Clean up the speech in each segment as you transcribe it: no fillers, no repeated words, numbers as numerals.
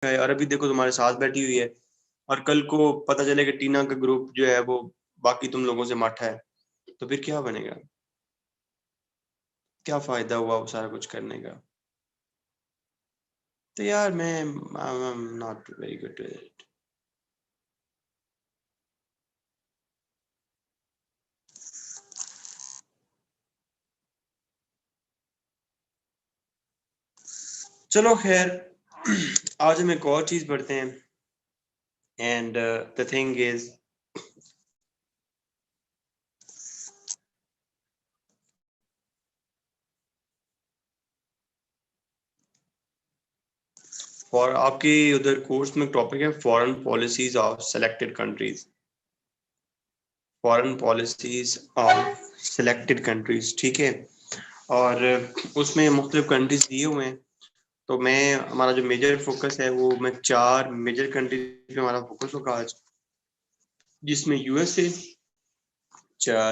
है और अभी देखो तुम्हारे साथ बैठी हुई है, और कल को पता चले कि टीना का ग्रुप जो है वो बाकी तुम लोगों से माठा है, तो फिर क्या बनेगा? क्या फायदा हुआ वो सारा कुछ करने का? तो यार मैं not very good to it. चलो खैर, आज हम एक और चीज पढ़ते हैं। And the thing is, for आपकी उधर कोर्स में टॉपिक है foreign policies of selected countries. Foreign policies of selected countries, ठीक है। और उसमें मुख्तलिफ कंट्रीज दिए हुए हैं। तो मैं, हमारा जो मेजर फोकस है वो, मैं 4 मेजर कंट्रीज पे हमारा फोकस होगा आज, जिसमें यूएसए,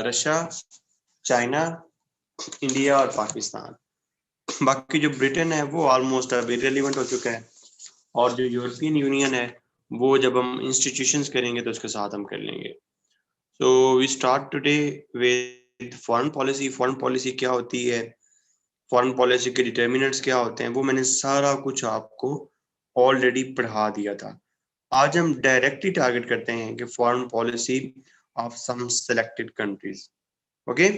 रशिया, चाइना, इंडिया और पाकिस्तान। बाकी जो ब्रिटेन है वो ऑलमोस्ट अब इरेलीवेंट हो चुका है, और जो यूरोपियन यूनियन है वो जब हम इंस्टीट्यूशंस करेंगे तो उसके साथ हम कर लेंगे। So we start today with foreign policy. Foreign policy क्या होती है, फॉरेन पॉलिसी के डिटर्मिनेंट्स क्या होते हैं, वो मैंने सारा कुछ आपको ऑलरेडी पढ़ा दिया था। आज हम डायरेक्टली टारगेट करते हैं कि foreign policy of some selected countries. Okay,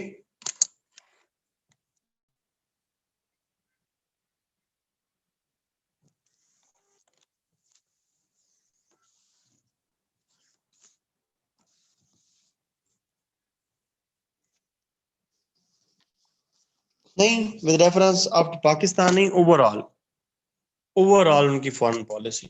नहीं विद रेफरेंस ऑफ पाकिस्तान, नहीं, ओवरऑल, ओवरऑल उनकी foreign policy.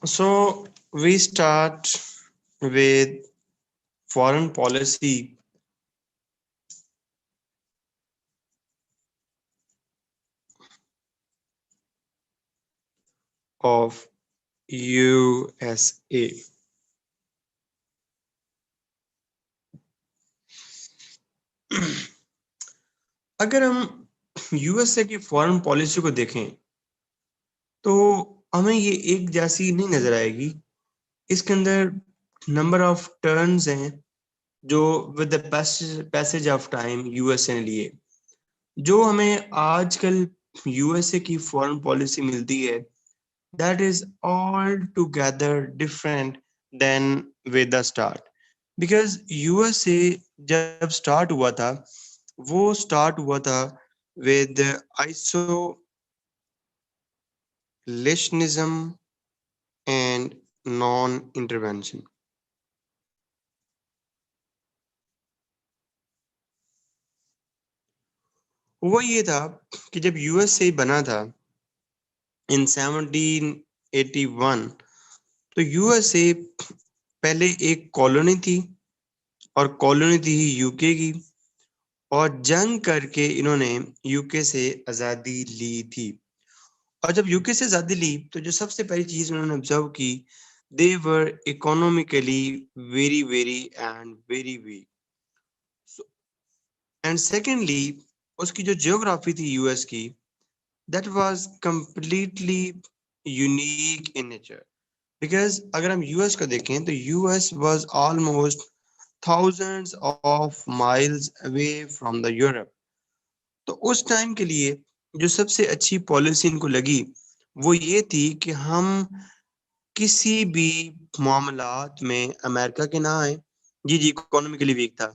So we start with foreign policy of USA. अगर हम यूएसए की फॉरेन पॉलिसी को देखें तो हमें ये एक जैसी नहीं नजर आएगी। इसके अंदर नंबर ऑफ टर्न्स हैं जो with the passage of time USA ने लिए। जो हमें आजकल यूएसए की फॉरेन पॉलिसी मिलती है, that is all together different than with the start. Because USA जब स्टार्ट हुआ था, वो स्टार्ट हुआ था with isolationism and non intervention. वो ये था कि जब यूएसए बना था इन 1781, तो यूएसए पहले एक कॉलोनी थी, और कॉलोनी थी यूके की, और जंग करके इन्होंने यूके से आज़ादी ली थी। और जब यूके से आज़ादी ली तो जो सबसे पहली चीज उन्होंने ऑब्जर्व की, they were economically very very and very weak. And secondly, उसकी जो जियोग्राफी थी यूएस की, that was completely unique in nature. Because अगर हम यूएस को देखें तो US was almost thousands of miles away from the Europe. तो उस टाइम के लिए जो सबसे अच्छी पॉलिसी इनको लगी वो ये थी कि हम किसी भी मामलात में अमेरिका के ना आए। जी जी, इकोनॉमिकली वीक था,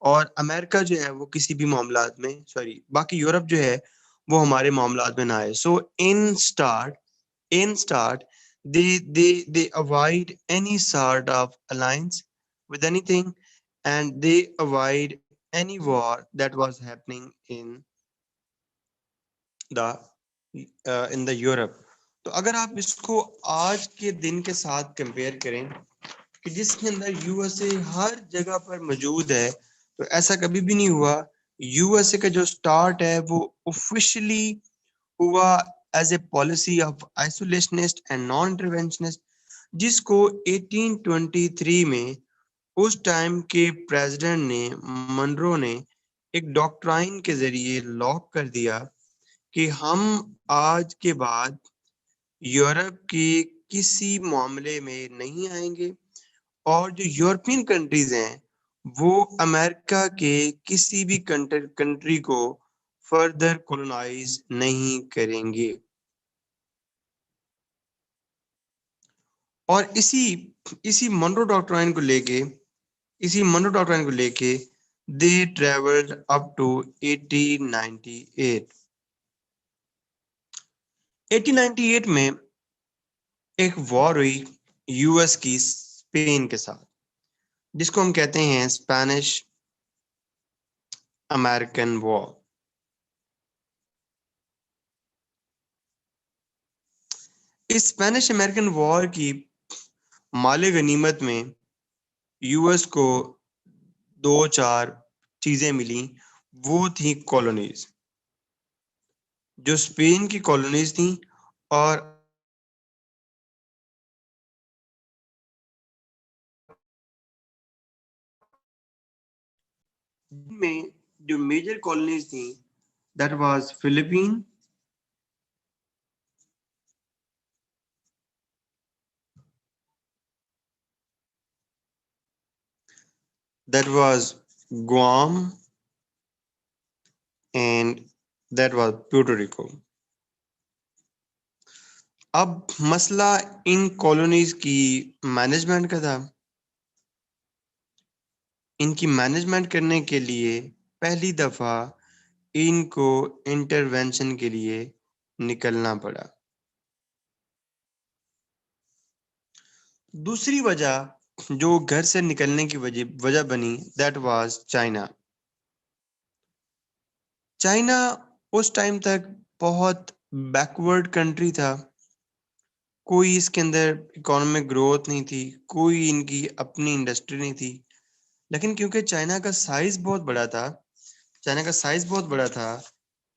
और अमेरिका जो है वो किसी भी मामलात में, सॉरी, बाकी यूरोप जो है वो हमारे मामलात में ना आए। सो in start they avoid any sort of alliance with anything, and they avoid any war that was happening the in the Europe. तो अगर आप इसको आज के दिन के साथ कंपेयर करें कि जिसके अंदर यूएसए हर जगह पर मौजूद है, तो ऐसा कभी भी नहीं हुआ यूएसए का जो स्टार्ट है वो ऑफिशियली हुआ as a policy of isolationist and non interventionist, जिसको 1823 में उस टाइम के प्रेसिडेंट ने मनरो ने एक डॉक्ट्राइन के जरिए लॉक कर दिया कि हम आज के बाद यूरोप के किसी मामले में नहीं आएंगे, और जो यूरोपियन कंट्रीज हैं वो अमेरिका के किसी भी कंट्री को फर्दर कॉलोनाइज नहीं करेंगे। और इसी मनरो डॉक्ट्राइन को लेके दे ट्रेवल्ड अप टू 1898। 1898 में एक वॉर हुई यूएस की स्पेन के साथ, जिसको हम कहते हैं स्पेनिश अमेरिकन वॉर। इस स्पेनिश अमेरिकन वॉर की माले गनीमत में यूएस को दो चार चीजें मिली, वो थी कॉलोनीज, जो स्पेन की कॉलोनीज थी। और में जो मेजर कॉलोनीज थी that was Philippine, that was Guam, and that was Puerto Rico. अब मसला इन कॉलोनीज की मैनेजमेंट का था। इनकी मैनेजमेंट करने के लिए पहली दफा इनको इंटरवेंशन के लिए निकलना पड़ा। दूसरी वजह जो घर से निकलने की वजह बनी दैट वाज चाइना। चाइना उस टाइम तक बहुत बैकवर्ड कंट्री था, कोई इसके अंदर इकोनॉमिक ग्रोथ नहीं थी, कोई इनकी अपनी इंडस्ट्री नहीं थी। लेकिन क्योंकि चाइना का साइज बहुत बड़ा था,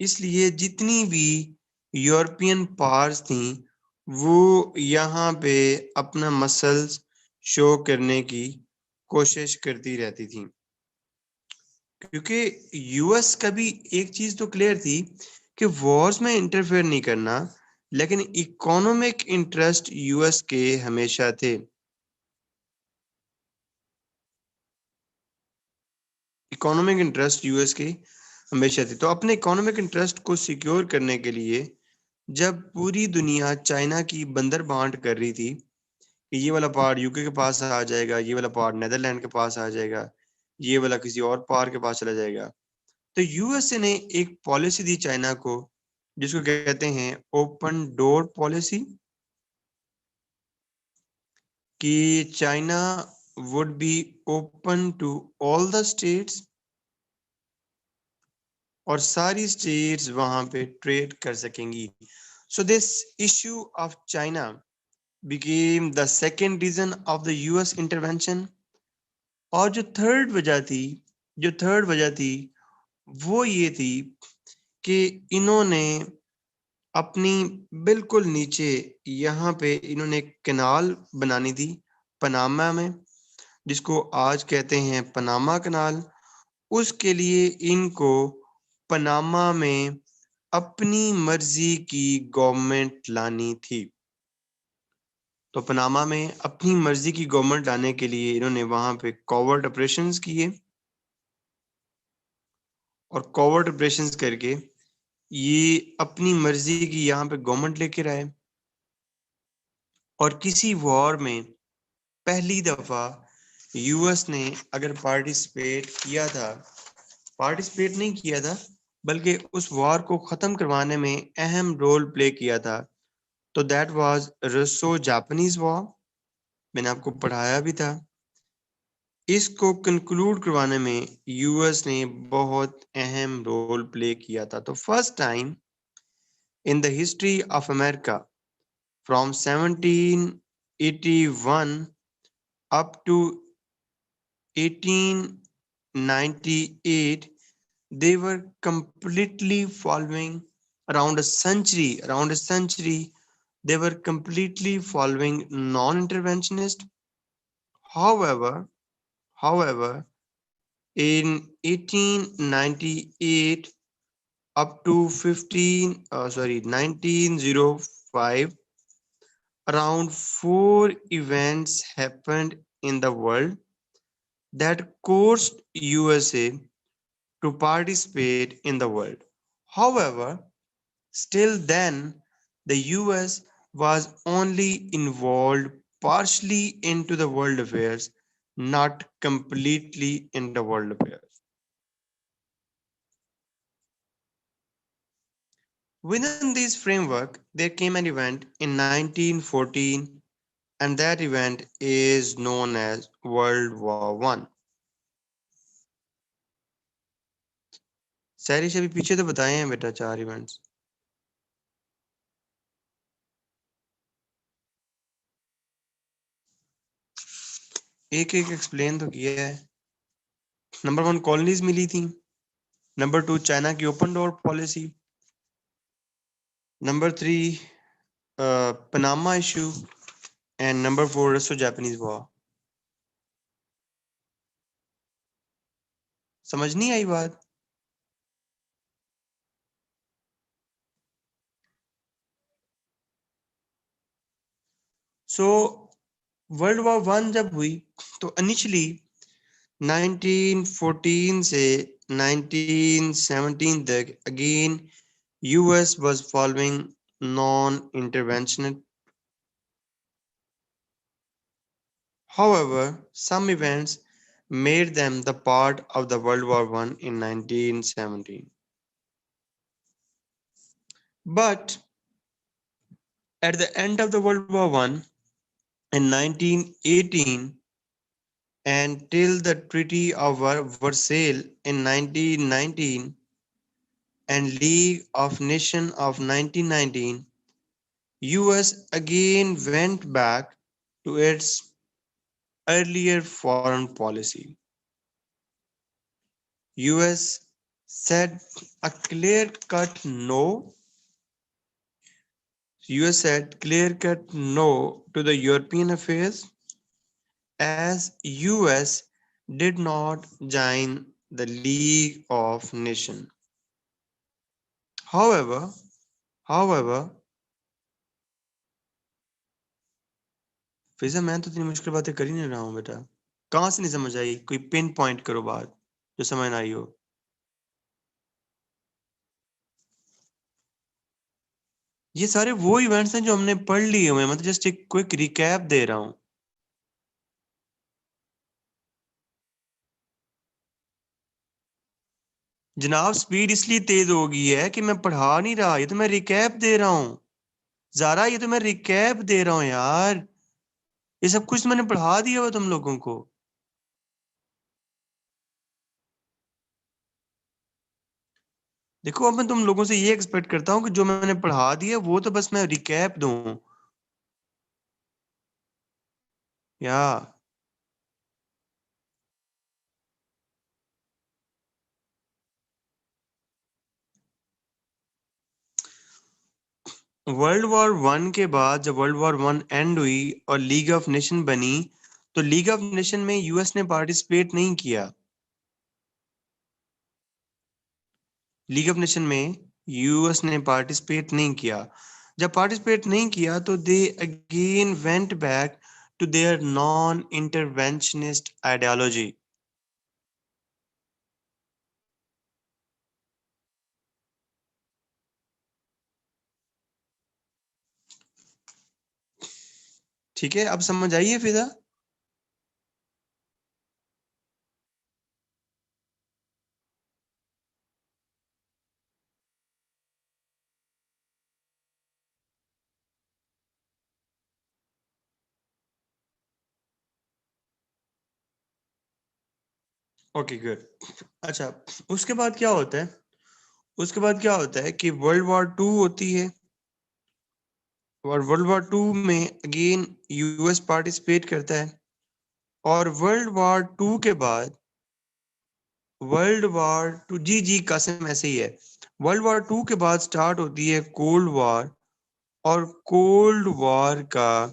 इसलिए जितनी भी यूरोपियन पावर्स थी वो यहाँ पे अपना मसल्स शो करने की कोशिश करती रहती थी। क्योंकि यूएस का भी एक चीज तो क्लियर थी कि वॉर्स में इंटरफेयर नहीं करना, लेकिन इकोनॉमिक इंटरेस्ट यूएस के हमेशा थे। इकोनॉमिक इंटरेस्ट यूएस के हमेशा थे। तो अपने इकोनॉमिक इंटरेस्ट को सिक्योर करने के लिए जब पूरी दुनिया चाइना की बंदर बांट कर रही थी कि ये वाला पार्ट यूके के पास आ जाएगा, ये वाला पार्ट नेदरलैंड के पास आ जाएगा, ये वाला किसी और पार्ट के पास चला जाएगा, तो यूएसए ने एक पॉलिसी दी चाइना को, जिसको कहते हैं ओपन डोर पॉलिसी, कि China would be open to all the states, और सारी स्टेट्स वहां पे ट्रेड कर सकेंगी। So this issue of China became the second reason of the US intervention. और जो थर्ड वजह थी वो ये थी कि इन्होंने अपनी बिल्कुल नीचे यहाँ पे इन्होंने एक कैनाल बनानी थी पनामा में, जिसको आज कहते हैं पनामा कनाल। उसके लिए इनको पनामा में अपनी मर्जी की गवर्नमेंट लानी थी। तो पनामा में अपनी मर्जी की गवर्नमेंट लाने के लिए इन्होंने वहां पे कॉवर्ट ऑपरेशंस किए, और कॉवर्ट ऑपरेशंस करके ये अपनी मर्जी की यहाँ पे गवर्नमेंट लेकर आए। और किसी वॉर में पहली दफा यूएस ने अगर पार्टिसिपेट नहीं किया था, बल्कि उस वॉर को खत्म करवाने में अहम रोल प्ले किया था, तो दैट वाज रसो जापानीज वॉर। मैंने आपको पढ़ाया भी था। इसको कंक्लूड करवाने में यूएस ने बहुत अहम रोल प्ले किया था। तो first time in the history of America from 1781 up to 1898, they were completely following around a century, they were completely following non-interventionist. However, however, in 1898 up to 1905, around four events happened in the world that caused USA to participate in the world. However, still then, the US was only involved partially into the world affairs, not completely in the world affairs. Within this framework, there came an event in 1914, and that event is known as World War One. सैरिश अभी पीछे तो बताए हैं बेटा चार events. एक एक explain तो किया है. नंबर वन कॉलोनीज मिली थी. नंबर टू चाइना की open door policy. Number three Panama issue. And number four रसो जापानीज वॉर. समझ नहीं आई बात? सो वर्ल्ड वॉर वन जब हुई तो इनिशियली 1914 से 1917 तक again US was following non-intervention. However, some events made them the part of the World War One in 1917. But at the end of the World War One in 1918 and till the Treaty of Versailles in 1919 and League of Nations of 1919, US again went back to its earlier foreign policy. US said a clear-cut no. US said clear-cut no to the European affairs as US did not join the League of Nations. However, however, फिजा मैं तो इतनी मुश्किल बातें कर ही नहीं रहा हूँ बेटा. कहाँ से नहीं समझ आई? कोई पिन पॉइंट करो बात जो समझ ना आई हो. ये सारे वो इवेंट्स हैं जो हमने पढ़ लिए हुए हैं. मतलब जस्ट एक क्विक रिकैप दे रहा हूँ. जनाब स्पीड इसलिए तेज हो गई है कि मैं पढ़ा नहीं रहा. ये तो मैं रिकैप दे रहा हूँ. ज़ारा ये तो मैं रिकैप दे रहा हूँ यार. ये सब कुछ मैंने पढ़ा दिया हुआ तुम लोगों को. देखो अब मैं तुम लोगों से ये एक्सपेक्ट करता हूँ कि जो मैंने पढ़ा दिया वो तो बस मैं रिकैप दूं. या वर्ल्ड वॉर वन के बाद जब वर्ल्ड वॉर वन एंड हुई और लीग ऑफ नेशन बनी तो लीग ऑफ नेशन में यूएस ने पार्टिसिपेट नहीं किया. लीग ऑफ नेशन में यूएस ने पार्टिसिपेट नहीं किया. जब पार्टिसिपेट नहीं किया तो they again went back to their non interventionist ideology. ठीक है अब समझ आइए फिजा. Okay good. अच्छा उसके बाद क्या होता है? उसके बाद क्या होता है कि वर्ल्ड वॉर टू होती है और वर्ल्ड वॉर टू में अगेन यूएस पार्टिसिपेट करता है. और वर्ल्ड वॉर टू के बाद वर्ल्ड वॉर टू, जी जी कासिम ऐसे ही है। वर्ल्ड वॉर टू के बाद स्टार्ट होती है कोल्ड वॉर, और कोल्ड वॉर का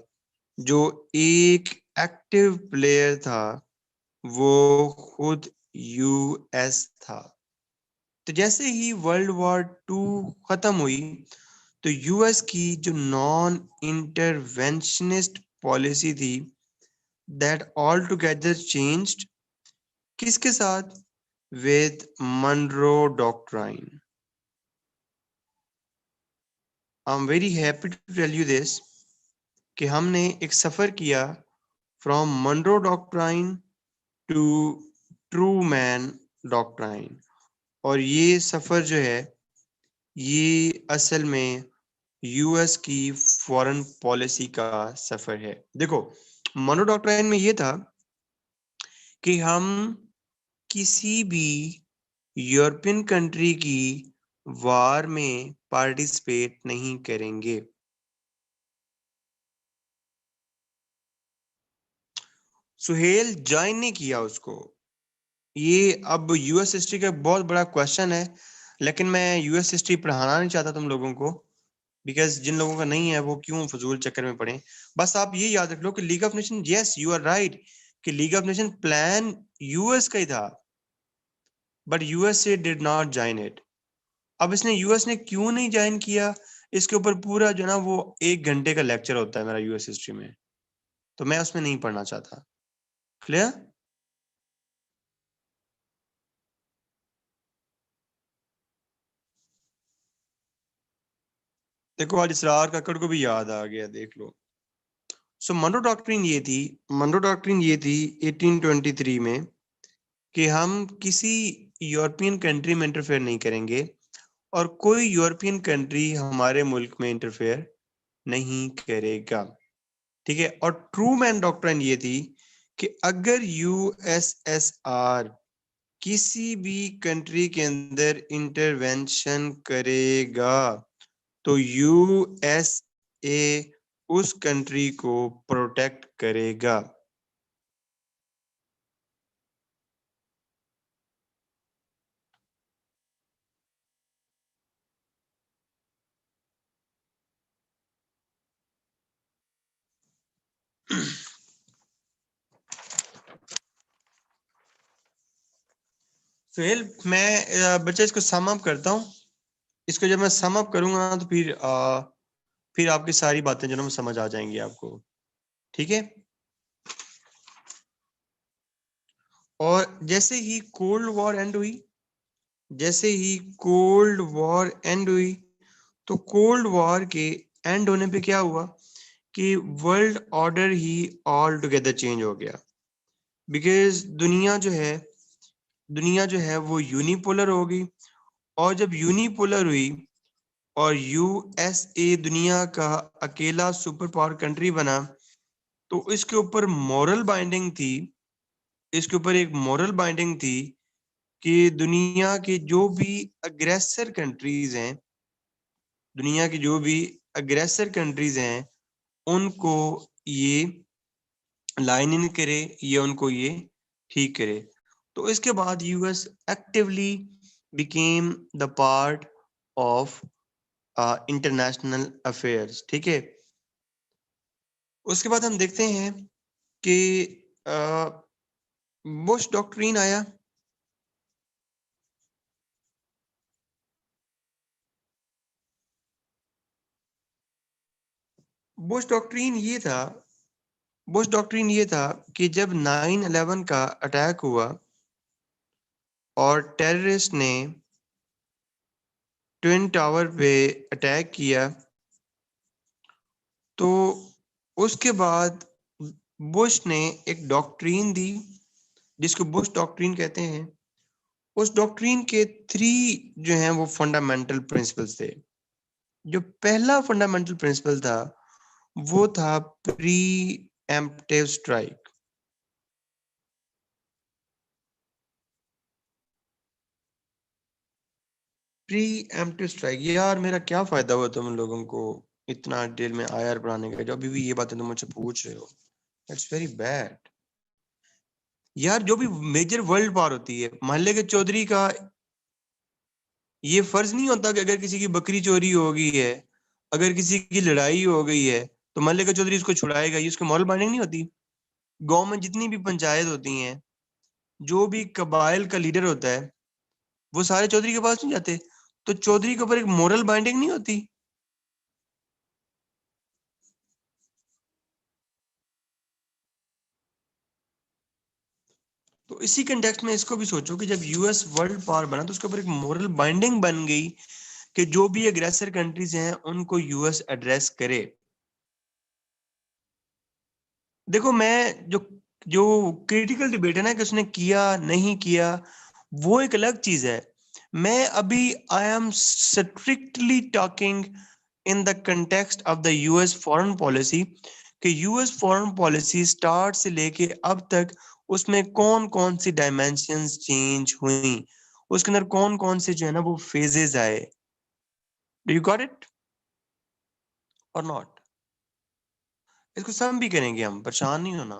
जो एक एक्टिव प्लेयर था वो खुद यूएस था। तो जैसे ही वर्ल्ड वॉर टू खत्म हुई तो यूएस की जो नॉन इंटरवेंशनिस्ट पॉलिसी थी दैट ऑल टुगेदर चेंज्ड, किसके साथ? With Monroe doctrine. I am very happy to tell you this कि हमने एक सफर किया from Monroe doctrine to Truman doctrine, और ये सफर जो है ये असल में यूएस की फॉरेन पॉलिसी का सफर है। देखो, मनरो डॉक्ट्राइन में ये था कि हम किसी भी यूरोपियन कंट्री की वार में पार्टिसिपेट नहीं करेंगे। सुहेल ज्वाइन नहीं किया उसको। ये अब यूएस हिस्ट्री का बहुत बड़ा क्वेश्चन है, लेकिन मैं यूएस हिस्ट्री पढ़ाना नहीं चाहता तुम लोगों को, बिकॉज जिन लोगों का नहीं है वो क्यों फजूल चक्कर में पड़े। बस आप ये याद रख लो कि league of nation, yes you are right, कि league of nation plan US का ही था, but US did not join it. अब इसने यूएस ने क्यों नहीं ज्वाइन किया, इसके ऊपर पूरा जो ना वो 1 घंटे का लेक्चर होता है मेरा यूएस हिस्ट्री में, तो मैं उसमें नहीं पढ़ना चाहता। क्लियर? देखो आज इसरार कक्कड़ को भी याद आ गया, देख लो। सो मनरो डॉक्ट्रिन ये थी, मनरो डॉक्ट्रिन ये थी 1823 में कि हम किसी यूरोपियन कंट्री में इंटरफेयर नहीं करेंगे और कोई यूरोपियन कंट्री हमारे मुल्क में इंटरफेयर नहीं करेगा। ठीक है। और ट्रू मैन डॉक्ट्रिन ये थी कि अगर यूएसएसआर किसी भी कंट्री के अंदर इंटरवेंशन करेगा तो यूएसए उस कंट्री को प्रोटेक्ट करेगा। सुहेल, मैं बच्चा इसको सम अप करता हूँ। इसको जब मैं सम अप करूंगा तो फिर आपकी सारी बातें जो ना समझ आ जाएंगी आपको। ठीक है। और जैसे ही कोल्ड वॉर एंड हुई, जैसे ही कोल्ड वॉर एंड हुई, तो कोल्ड वॉर के एंड होने पे क्या हुआ कि वर्ल्ड ऑर्डर ही ऑल टुगेदर चेंज हो गया। बिकॉज दुनिया जो है वो यूनिपोलर हो गई, और जब यूनिपोलर हुई और यूएसए दुनिया का अकेला सुपर पावर कंट्री बना, तो इसके ऊपर मॉरल बाइंडिंग थी, इसके ऊपर एक मॉरल बाइंडिंग थी कि दुनिया के जो भी अग्रेसर कंट्रीज हैं, दुनिया की जो भी अग्रेसर कंट्रीज हैं, उनको ये लाइन इन करे या उनको ये ठीक करे। तो इसके बाद US actively became the part of international affairs. ठीक है। उसके बाद हम देखते हैं कि बुश डॉक्ट्रिन आया। बुश डॉक्ट्रिन ये था बुश डॉक्ट्रिन ये था कि जब 9/11 का अटैक हुआ और टेररिस्ट ने ट्विन टावर पे अटैक किया, तो उसके बाद बुश ने एक डॉक्ट्रिन दी जिसको बुश डॉक्ट्रिन कहते हैं। उस डॉक्ट्रिन के 3 जो हैं वो फंडामेंटल प्रिंसिपल्स थे। जो पहला फंडामेंटल प्रिंसिपल था वो था pre emptive strike. Pre emptive strike, यार मेरा क्या फायदा हुआ तुम लोगों को इतना डिटेल में आईआर बनाने का, जो अभी भी ये बातें तुम मुझसे पूछ रहे हो। It's very bad. यार जो भी मेजर वर्ल्ड पावर होती है, मोहल्ले के चौधरी का ये फर्ज नहीं होता कि अगर किसी की बकरी चोरी हो गई है, अगर किसी की लड़ाई हो गई है, तो मोहल्ले का चौधरी इसको छुड़ाएगा, ये उसकी मॉरल बाइंडिंग नहीं होती? गांव में जितनी भी पंचायत होती हैं, जो भी कबाइल का लीडर होता है, वो सारे चौधरी के पास नहीं जाते, तो चौधरी के ऊपर एक मोरल बाइंडिंग नहीं होती? तो इसी कंटेक्स्ट में इसको भी सोचो कि जब यूएस वर्ल्ड पावर बना तो उसके ऊपर एक मोरल बाइंडिंग बन गई कि जो भी एग्रेसर कंट्रीज हैं उनको यूएस एड्रेस करे। देखो, मैं जो जो क्रिटिकल डिबेट है ना कि उसने किया नहीं किया, वो एक अलग चीज है। मैं अभी I am strictly talking in the context of the US foreign policy, कि यूएस फॉरेन पॉलिसी स्टार्ट से लेके अब तक उसमें कौन कौन सी डायमेंशंस चेंज हुई, उसके अंदर कौन कौन से जो है ना वो फेजेस आए। डू यू गॉट इट और नॉट? इसको सम भी करेंगे, हम परेशान नहीं होना।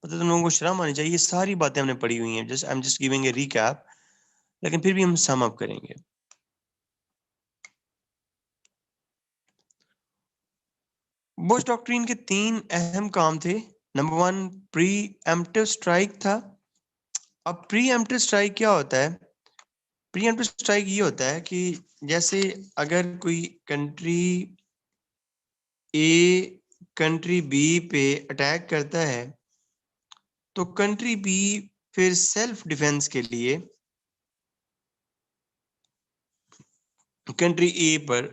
मतलब तुम लोगों को शर्म आनी चाहिए, ये सारी बातें हमने पढ़ी हुई हैं, just I am just giving a recap, लेकिन फिर भी हम सम अप करेंगे। बुश डॉक्ट्रिन के 3 अहम काम थे। नंबर 1 प्री एम्प्टिव स्ट्राइक था। अब प्री एम्प्टिव स्ट्राइक क्या होता है? प्री एम्प्टिव स्ट्राइक ये होता है कि जैसे अगर कोई कंट्री ए कंट्री बी पे अटैक करता है, तो कंट्री बी फिर सेल्फ डिफेंस के लिए कंट्री ए पर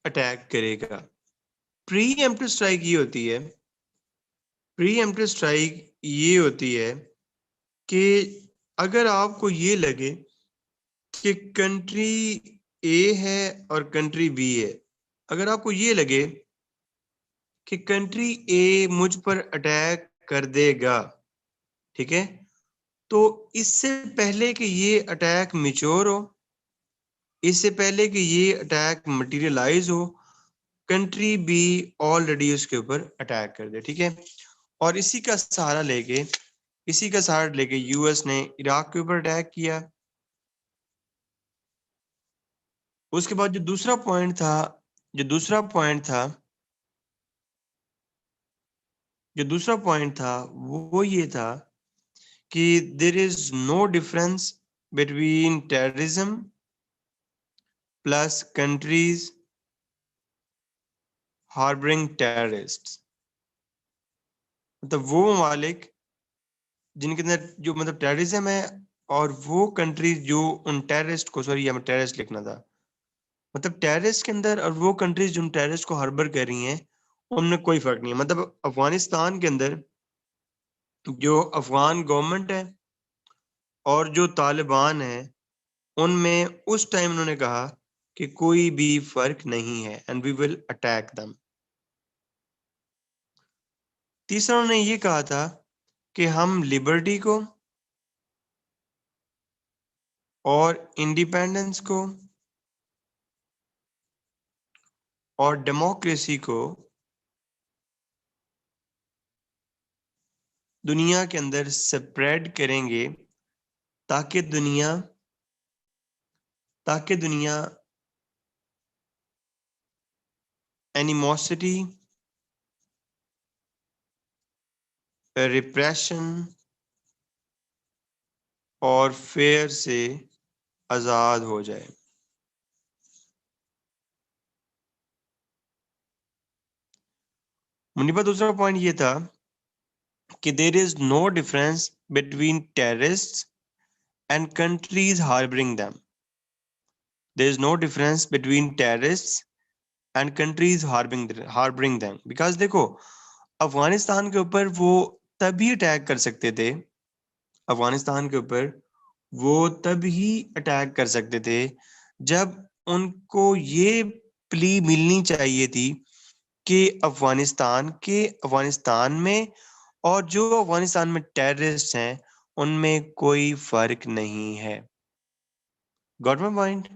अटैक करेगा। प्री एम्प्टिव स्ट्राइक ये होती है, प्री एम्प्टिव स्ट्राइक ये होती है कि अगर आपको ये लगे कि कंट्री ए है और कंट्री बी है, अगर आपको ये लगे कि कंट्री ए मुझ पर अटैक कर देगा, ठीक है, तो इससे पहले कि ये अटैक मिच्योर हो, इससे पहले कि ये अटैक मटेरियलाइज हो, कंट्री बी ऑलरेडी उसके ऊपर अटैक कर दे, ठीक है। और इसी का सहारा लेके यूएस ने इराक के ऊपर अटैक किया। उसके बाद जो दूसरा पॉइंट था वो ये था कि there is no difference between terrorism plus countries harbouring terrorists. मतलब वो ममालिक जिनके अंदर जो मतलब टेररिज्म है, और वो कंट्रीज जो उन टेररिस्ट को, सॉरी यहाँ टेररिस्ट लिखना था, मतलब टेररिस्ट के अंदर, और वो कंट्रीज जो टेररिस्ट को हार्बर कर रही हैं, उनमें कोई फर्क नहीं है। मतलब अफगानिस्तान के अंदर जो अफगान गवर्नमेंट है और जो तालिबान है, उनमें उस टाइम उन्होंने कहा कि कोई भी फर्क नहीं है and we will attack them. तीसरा उन्होंने ये कहा था कि हम लिबर्टी को और इंडिपेंडेंस को और डेमोक्रेसी को दुनिया के अंदर स्प्रेड करेंगे, ताकि दुनिया ताकि दुनिया एनिमोसिटी, रिप्रेशन और फेयर से आजाद हो जाए। मुनीबा, दूसरा पॉइंट ये था कि there is no difference between terrorist and countries harbouring them. There is no difference between terrorist and countries harbouring them, because देखो, अफगानिस्तान के ऊपर वो तभी अटैक कर सकते थे, अफगानिस्तान के ऊपर वो तभी अटैक कर सकते थे जब उनको ये प्ली मिलनी चाहिए थी कि अफगानिस्तान में और जो अफगानिस्तान में टेररिस्ट हैं उनमें कोई फर्क नहीं है। Got my point?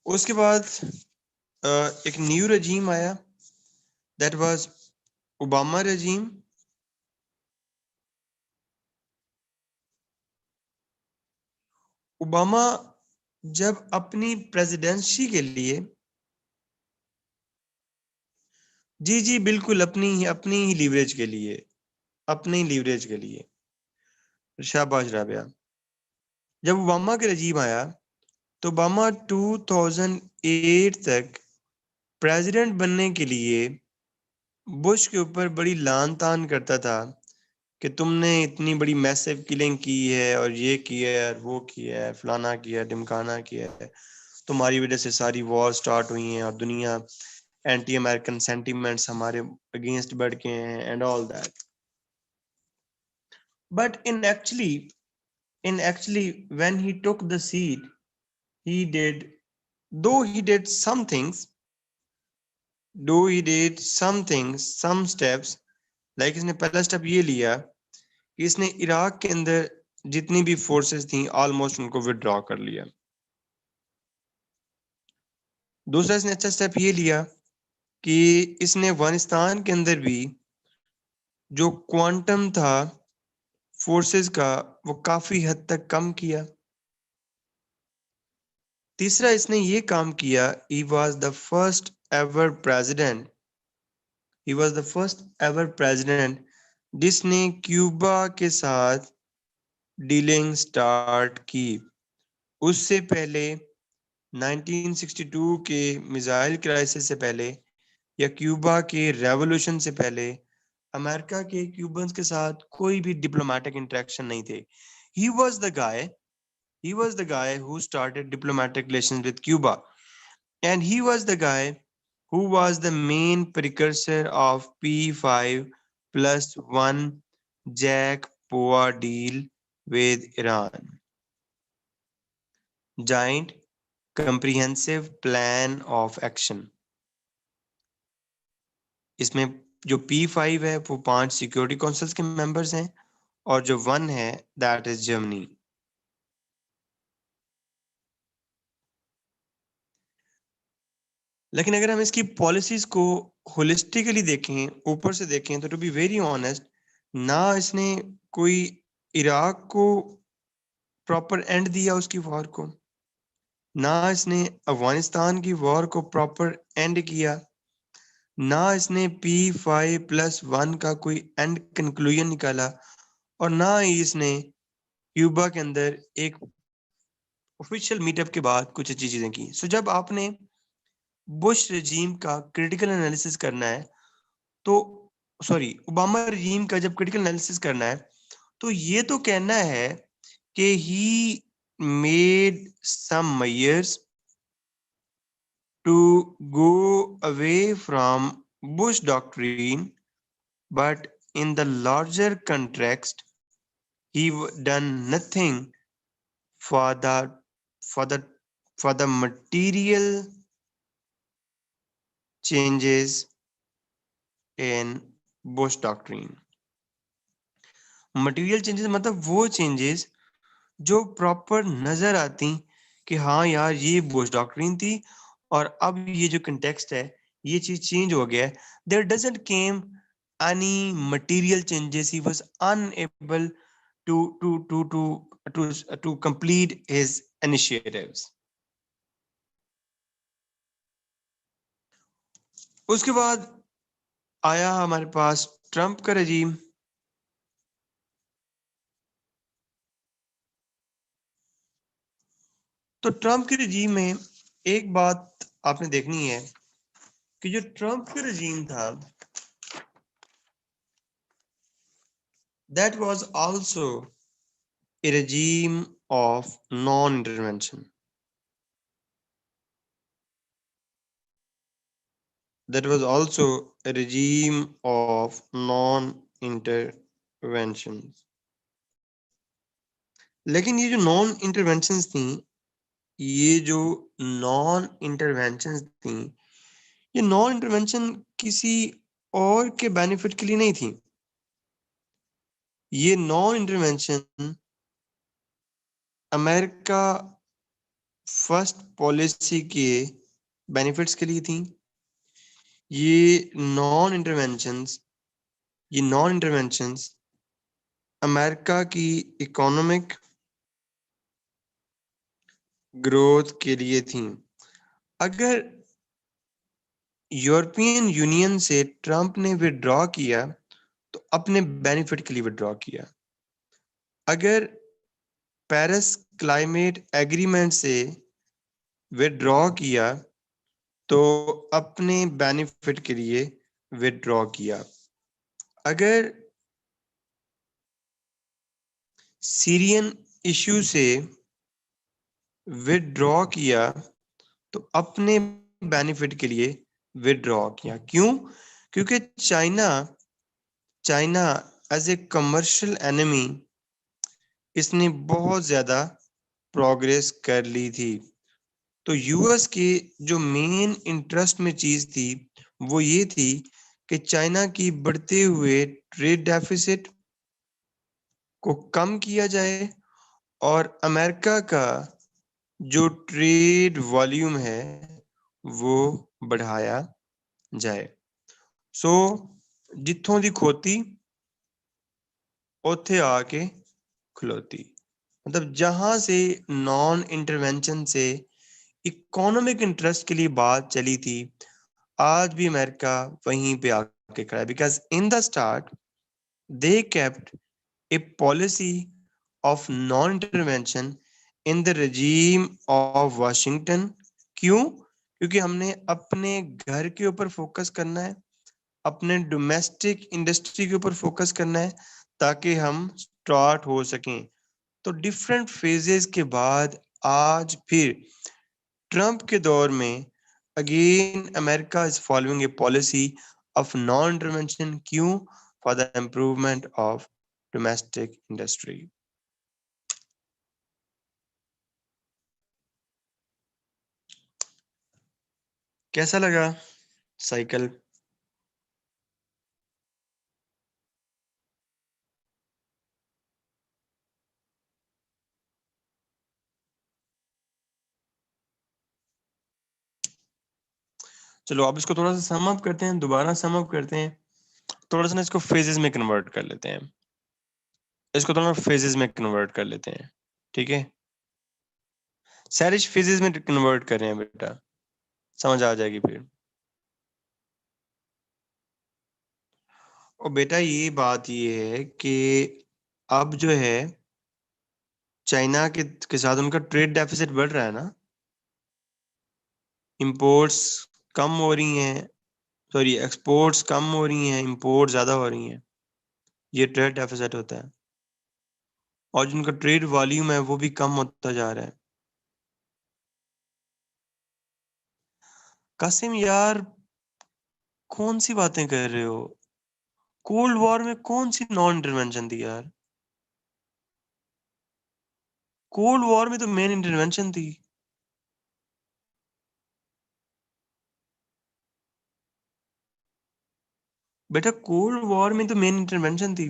उसके बाद एक न्यू रजीम आया, दैट वाज ओबामा रजीम। ओबामा जब अपनी प्रेसिडेंसी के लिए, जी जी बिल्कुल, अपनी ही लीवरेज के लिए, अपनी लीवरेज के लिए, शाबाश राबिया। जब ओबामा के रजीम आया तो ओबामा 2008 तक प्रेसिडेंट बनने के लिए बुश के ऊपर बड़ी लान तान करता था कि तुमने इतनी बड़ी मैसिव किलिंग की है और ये किया है और वो किया है, फलाना किया है, ढिमकाना किया है, तुम्हारी वजह से सारी वॉर स्टार्ट हुई हैं और दुनिया एंटी अमेरिकन सेंटिमेंट्स हमारे अगेंस्ट बढ़ के हैं and all that. But in actually when he took the seat, he did though he did some things though he did some steps, like इसने पहला स्टेप ये लिया कि इसने इराक के अंदर जितनी भी फोर्सेस थी ऑलमोस्ट उनको विड्रॉ कर लिया। दूसरा इसने अच्छा स्टेप ये लिया कि इसने अफगानिस्तान के अंदर भी जो क्वांटम था फोर्सेस का वो काफी हद तक कम किया। तीसरा इसने ये काम किया, he was the first ever president जिसने क्यूबा के साथ डीलिंग स्टार्ट की। उससे पहले 1962 के मिसाइल क्राइसिस से पहले या क्यूबा के रेवोल्यूशन से पहले अमेरिका के क्यूबन्स के साथ कोई भी डिप्लोमेटिक इंटरेक्शन नहीं थे। He was the guy who started diplomatic relations with Cuba, and he was the guy who was the main precursor of P5+1 Jack Poa deal with Iran, Giant Comprehensive Plan of Action। इसमें जो P5 है वो 5 security councils के members हैं और जो 1 है that is Germany. लेकिन अगर हम इसकी पॉलिसीज को होलिस्टिकली देखें, ऊपर से देखें, तो टू बी वेरी ऑनेस्ट, ना इसने कोई इराक को प्रॉपर एंड दिया उसकी वॉर को, ना इसने अफगानिस्तान की वॉर को प्रॉपर एंड किया, ना इसने P5+1 का कोई एंड कंक्लूजन निकाला, और ना ही इसने क्यूबा के अंदर एक ऑफिशियल मीटअप के बाद कुछ अच्छी चीजें की। सो जब आपने बुश रजीम का क्रिटिकल एनालिसिस करना है, तो सॉरी ओबामा रजीम का जब क्रिटिकल एनालिसिस करना है, तो ये तो कहना है कि he made some measures to go away from Bush doctrine, but in the larger context, he done nothing for the for the for the material changes in Bush doctrine। Material changes मतलब वो changes जो proper नजर आती कि हाँ यार ये Bush doctrine थी और अब ये जो कंटेक्स्ट है ये चीज चेंज हो गया है। There doesn't came any material changes, he was unable to complete his initiatives। उसके बाद आया हमारे पास ट्रंप का रजीम। तो ट्रंप के रजीम में एक बात आपने देखनी है कि जो ट्रंप का रजीम था, that was also a regime of non-intervention। That was also a regime of non-intervention। लेकिन ये जो नॉन इंटरवेंशंस थी, ये जो नॉन इंटरवेंशंस थी, ये नॉन इंटरवेंशन किसी और के बेनिफिट के लिए नहीं थी। ये non intervention America first policy के बेनिफिट्स के लिए थी। ये नॉन इंटरवेंशंस अमेरिका की इकोनॉमिक ग्रोथ के लिए थी। अगर यूरोपियन यूनियन से ट्रंप ने विड्रॉ किया तो अपने बेनिफिट के लिए विड्रॉ किया। अगर पेरिस क्लाइमेट एग्रीमेंट से विड्रॉ किया तो अपने बेनिफिट के लिए विड्रॉ किया। अगर सीरियन इश्यू से विड्रॉ किया तो अपने बेनिफिट के लिए विड्रॉ किया। क्यों? क्योंकि China as a commercial enemy इसने बहुत ज्यादा प्रोग्रेस कर ली थी। तो यूएस के जो मेन इंटरेस्ट में चीज थी वो ये थी कि चाइना की बढ़ते हुए ट्रेड डेफिसिट को कम किया जाए और अमेरिका का जो ट्रेड वॉल्यूम है वो बढ़ाया जाए। सो जिथों दी खोती उथे आके खलोती। मतलब जहां से नॉन इंटरवेंशन से इकोनॉमिक इंटरेस्ट के लिए बात चली थी, आज भी अमेरिका वहीं पे आके खड़ा है। Because in the start they kept a policy of non-intervention in the regime of Washington। क्यों? क्योंकि हमने अपने घर के ऊपर फोकस करना है, अपने डोमेस्टिक इंडस्ट्री के ऊपर फोकस करना है ताकि हम स्टार्ट हो सकें। तो डिफरेंट फेजेस के बाद आज फिर ट्रंप के दौर में again America is following a policy of non intervention. क्यों? For the improvement of domestic industry. कैसा लगा साइकिल? चलो अब इसको थोड़ा सा सम अप करते हैं, दोबारा सम अप करते हैं। थोड़ा सा ना इसको फेजेस में कन्वर्ट कर लेते हैं। इसको थोड़ा फेजेस में कन्वर्ट कर लेते हैं। ठीक है, सैरिश फेजेस में कन्वर्ट कर रहे हैं बेटा, समझ आ जाएगी फिर। और बेटा बात ये है कि अब जो है चाइना के साथ उनका ट्रेड डेफिसिट बढ़ रहा है ना, इंपोर्ट्स कम हो रही हैं, सॉरी एक्सपोर्ट्स कम हो रही हैं, इंपोर्ट ज्यादा हो रही हैं। ये ट्रेड डेफिसिट होता है और जिनका ट्रेड वॉल्यूम है वो भी कम होता जा रहा है। कासिम यार, कौन सी बातें कर रहे हो? कोल्ड वॉर में कौन सी नॉन इंटरवेंशन थी यार? कोल्ड वॉर में तो मेन इंटरवेंशन थी। बेटा कोल्ड वॉर में तो मेन इंटरवेंशन थी।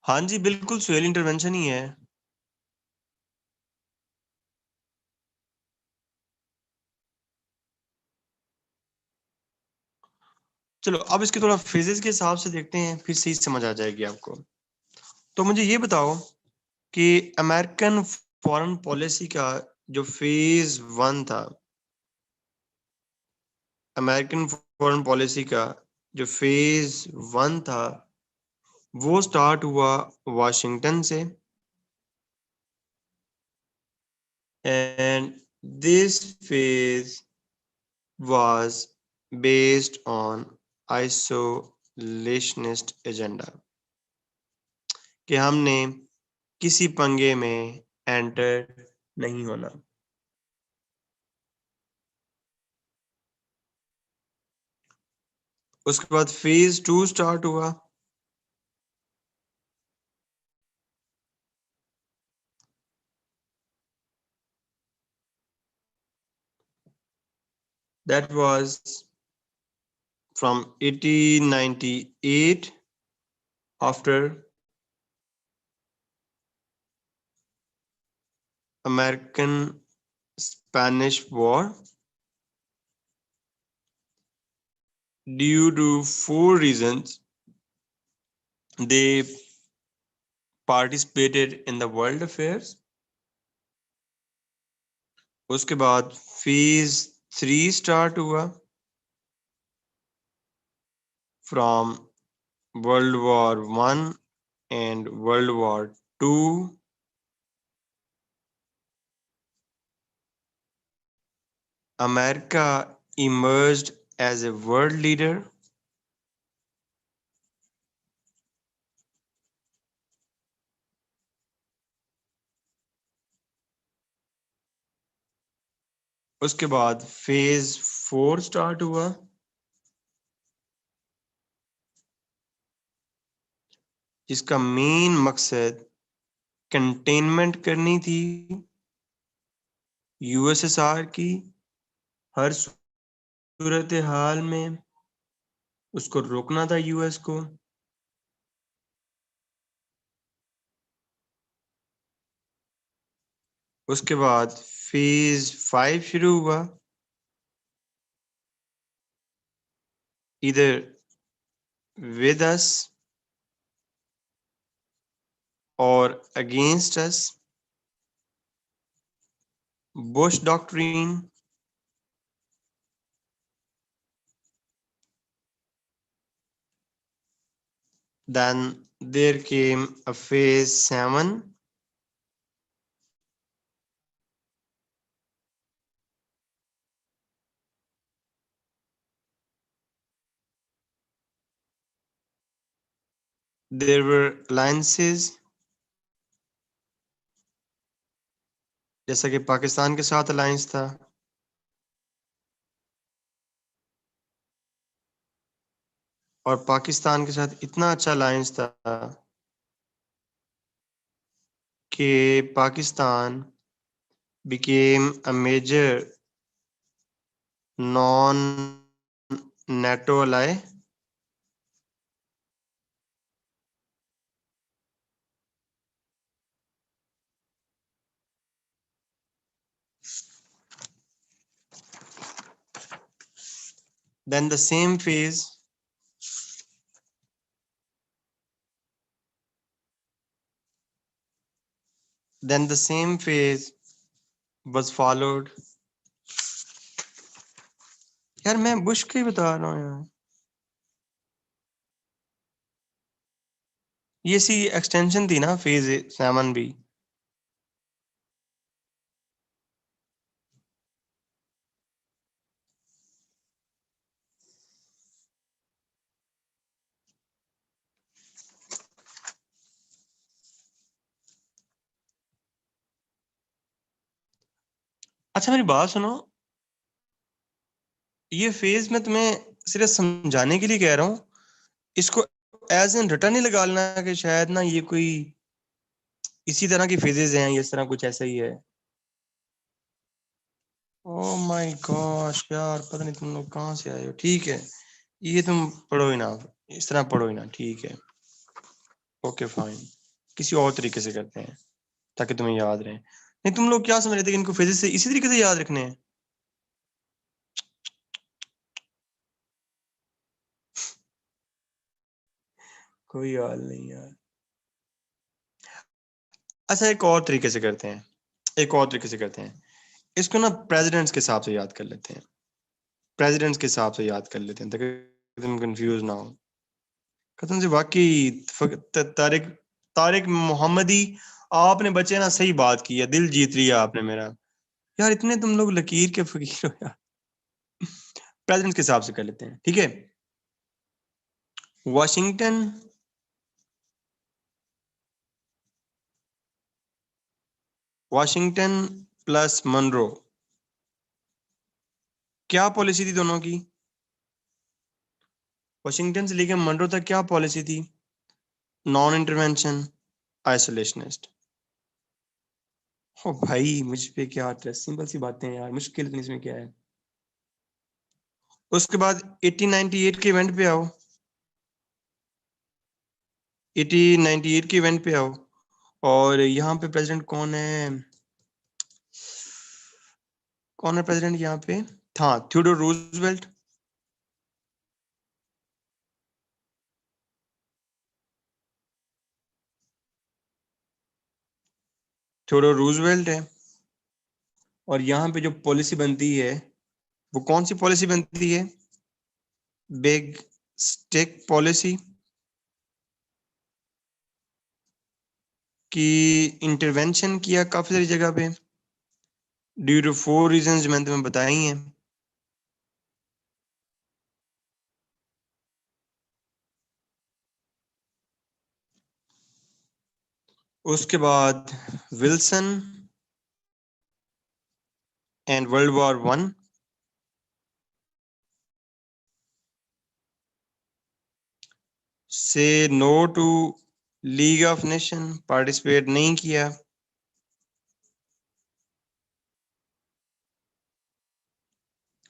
हाँ जी बिल्कुल, सुहेल इंटरवेंशन ही है। चलो अब इसके थोड़ा फेजेस के हिसाब से देखते हैं, फिर सही समझ आ जाएगी आपको। तो मुझे ये बताओ कि अमेरिकन फॉरेन पॉलिसी का जो फेज वन था, अमेरिकन फॉरेन पॉलिसी का जो फेज वन था वो स्टार्ट हुआ वाशिंगटन से। And this phase was based on isolationist agenda कि हमने किसी पंगे में एंटर नहीं होना। उसके बाद फेज टू स्टार्ट हुआ। That was from 1898 after American Spanish War due to 4 reasons. They participated in the world affairs. उसके बाद फेज 3 स्टार्ट हुआ from World War I and World War II. America emerged as a world leader. उसके बाद phase 4 start हुआ जिसका main मकसद containment करनी थी यूएसएसआर की हर सूरत हाल में, उसको रोकना था यूएस को। उसके बाद फेज 5 शुरू हुआ, इधर with us or against us. Bush Doctrine. Then there came a phase 7. There were alliances जैसा कि पाकिस्तान के साथ अलायंस था, और पाकिस्तान के साथ इतना अच्छा अलायंस था कि Pakistan became a major non-NATO ally. Then the same phase was followed. यार मैं बुश की बता रहा हूँ यार, ये सी एक्सटेंशन थी ना फेज 7 भी। अच्छा मेरी बात सुनो, ये फेज मैं तुम्हें सिर्फ समझाने के लिए कह रहा हूँ, इसको एज एन रटा नहीं लगाना कि शायद ना ये कोई इसी तरह की फेजेस हैं, इस तरह कुछ ऐसा ही है। ओ माय गॉश यार, पता नहीं तुम लोग कहाँ से आए हो। ठीक है, ये तुम पढ़ो ही ना, इस तरह पढ़ो ही ना, ठीक है, ओके फाइन, किसी और तरीके से करते हैं ताकि तुम्हें याद रहे। नहीं तुम लोग क्या समझ रहे थे कि इनको फेजेस से इसी तरीके से याद रखने हैं? कोई हाल नहीं यार। अच्छा एक और तरीके से करते हैं, एक और तरीके से करते हैं, इसको ना प्रेसिडेंट्स के हिसाब से याद कर लेते हैं, प्रेसिडेंट्स के हिसाब से याद कर लेते हैं ताकि तुम कंफ्यूज ना हो। कसम से वाकई तारिक तारिक मोहम्मदी, आपने बच्चे ना सही बात की है, दिल जीत लिया आपने मेरा। यार इतने तुम लोग लकीर के फकीर हो यार। प्रेसिडेंट्स के हिसाब से कर लेते हैं, ठीक है। वाशिंगटन, वाशिंगटन प्लस मनरो, क्या पॉलिसी थी दोनों की? वाशिंगटन से लेकर मनरो तक क्या पॉलिसी थी? Non intervention, isolationist. ओ भाई मुझ पे क्या ट्रस्ट, सिंपल सी बातें हैं यार, मुश्किल इतनी इसमें क्या है। उसके बाद 1898 के इवेंट पे आओ, 1898 के इवेंट पे आओ, और यहाँ पे प्रेसिडेंट कौन है, कौन है प्रेसिडेंट यहाँ पे? हाँ, थियोडोर रूजवेल्ट। थियोडोर रूजवेल्ट है। और यहाँ पे जो पॉलिसी बनती है वो कौन सी पॉलिसी बनती है? बिग स्टिक पॉलिसी, की इंटरवेंशन किया काफी सारी जगह पे ड्यू टू 4 रीजंस जो मैंने तुम्हें बताई हैं। उसके बाद विल्सन एंड वर्ल्ड वॉर 1, से no to league of nation, participate नहीं किया।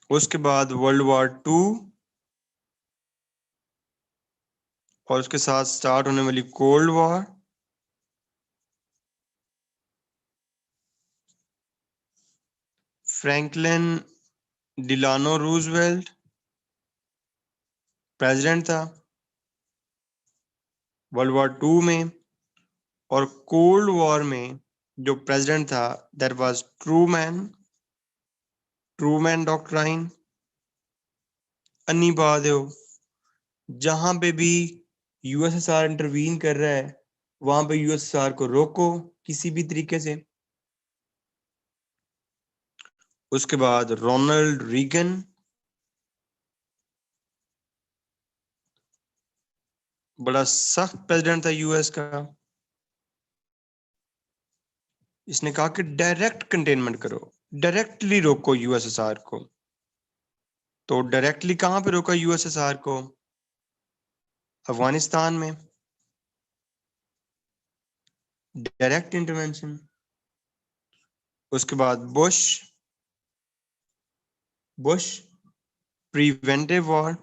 उसके बाद वर्ल्ड वॉर 2 और उसके साथ स्टार्ट होने वाली cold war, Franklin Delano Roosevelt president था वर्ल्ड वॉर 2 में, और कोल्ड वॉर में जो प्रेसिडेंट था दैट वाज ट्रूमैन डॉक्ट्राइन। अन्नी बात है, जहां पे भी यूएसएसआर इंटरवीन कर रहा है वहां पे यूएसएसआर को रोको किसी भी तरीके से। उसके बाद रोनाल्ड रीगन, बड़ा सख्त प्रेसिडेंट था यूएस का। इसने कहा कि डायरेक्ट कंटेनमेंट करो, डायरेक्टली रोको यूएसएसआर को। तो डायरेक्टली कहां पे रोका यूएसएसआर को? अफगानिस्तान में, डायरेक्ट इंटरवेंशन। उसके बाद बुश बुश प्रिवेंटिव वॉर,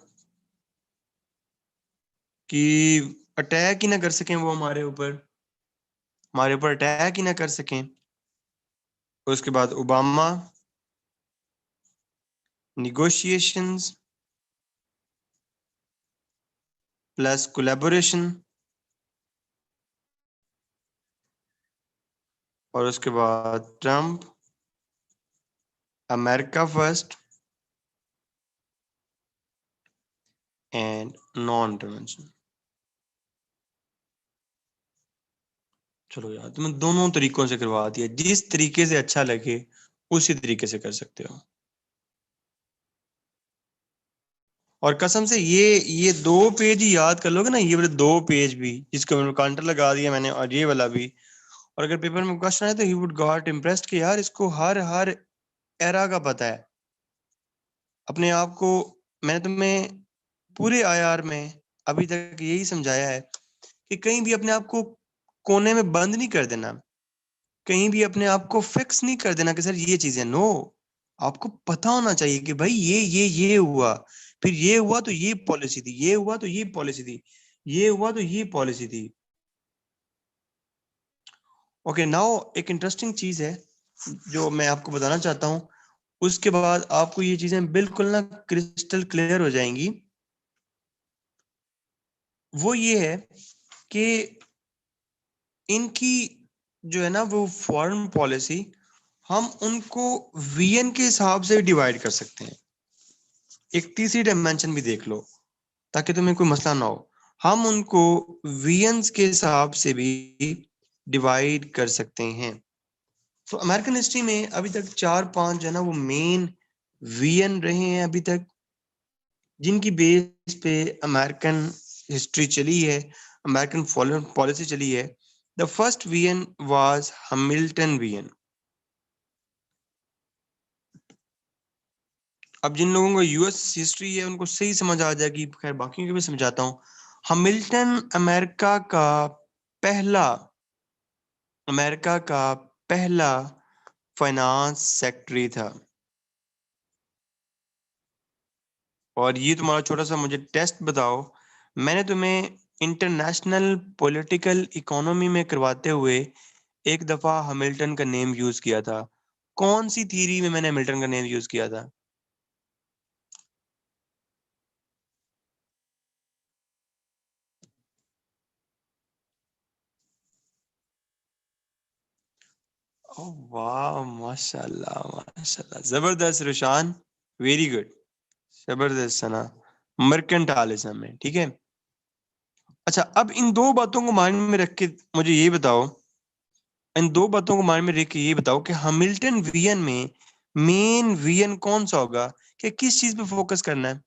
कि अटैक ही ना कर सकें वो हमारे ऊपर अटैक ही ना कर सकें। उसके बाद ओबामा negotiations प्लस कोलैबोरेशन। और उसके बाद Trump America first and non intervention. चलो यार, तुमने दोनों तरीकों से करवा दिया, जिस तरीके से अच्छा लगे उसी तरीके से कर सकते हो। और कसम से ये 2 पेज ही याद कर लोगे ना, ये वाले 2 पेज भी जिसको मैंने काउंटर लगा दिया मैंने, और ये वाला भी, और अगर पेपर में क्वेश्चन आए तो ही वुड गॉट इम्प्रेस्ड कि यार इसको हर हर एरा का पता है अपने आप को। मैंने तुम्हें पूरे आईआर में अभी तक यही समझाया है कि कहीं भी अपने आप को कोने में बंद नहीं कर देना, कहीं भी अपने आप को फिक्स नहीं कर देना कि सर ये चीज है। नो, आपको पता होना चाहिए कि भाई ये हुआ, फिर ये हुआ तो ये पॉलिसी थी, ये हुआ तो ये पॉलिसी थी, ये हुआ तो ये पॉलिसी थी। ओके, नाउ एक इंटरेस्टिंग चीज है जो मैं आपको बताना चाहता हूं, उसके बाद आपको ये चीजें बिल्कुल ना क्रिस्टल क्लियर हो जाएंगी। वो ये है कि इनकी जो है ना वो फॉरेन पॉलिसी, हम उनको वीएन के हिसाब से डिवाइड कर सकते हैं। एक तीसरी डायमेंशन भी देख लो ताकि तुम्हें कोई मसला ना हो। हम उनको वीएन्स के हिसाब से भी डिवाइड कर सकते हैं। तो अमेरिकन हिस्ट्री में अभी तक 4-5 जो है ना वो मेन वीएन रहे हैं अभी तक, जिनकी बेस पे अमेरिकन हिस्ट्री चली है, अमेरिकन फॉरेन पॉलिसी चली है। The first view was Hamilton view. अब जिन लोगों को यूएस हिस्ट्री है उनको सही समझ आ जाएगी, खैर बाकी को भी समझाता हूँ। हैमिल्टन पहला अमेरिका का पहला फाइनेंस सेक्रेटरी था। और ये तुम्हारा छोटा सा मुझे टेस्ट बताओ, मैंने तुम्हें इंटरनेशनल पॉलिटिकल इकोनॉमी में करवाते हुए एक दफा हैमिल्टन का नेम यूज किया था। कौन सी थ्योरी में मैंने हैमिल्टन का नेम यूज किया था? ओह वाह, माशाल्लाह माशाल्लाह, जबरदस्त रुशान, वेरी गुड, जबरदस्त सना, मर्केंटालिज्म में, ठीक है। अच्छा, अब इन दो बातों को माइंड में रख के मुझे ये बताओ, इन दो बातों को माइंड में रख के ये बताओ कि हैमिल्टन वीएन में मेन वीएन कौन सा होगा, कि किस चीज पे फोकस करना है?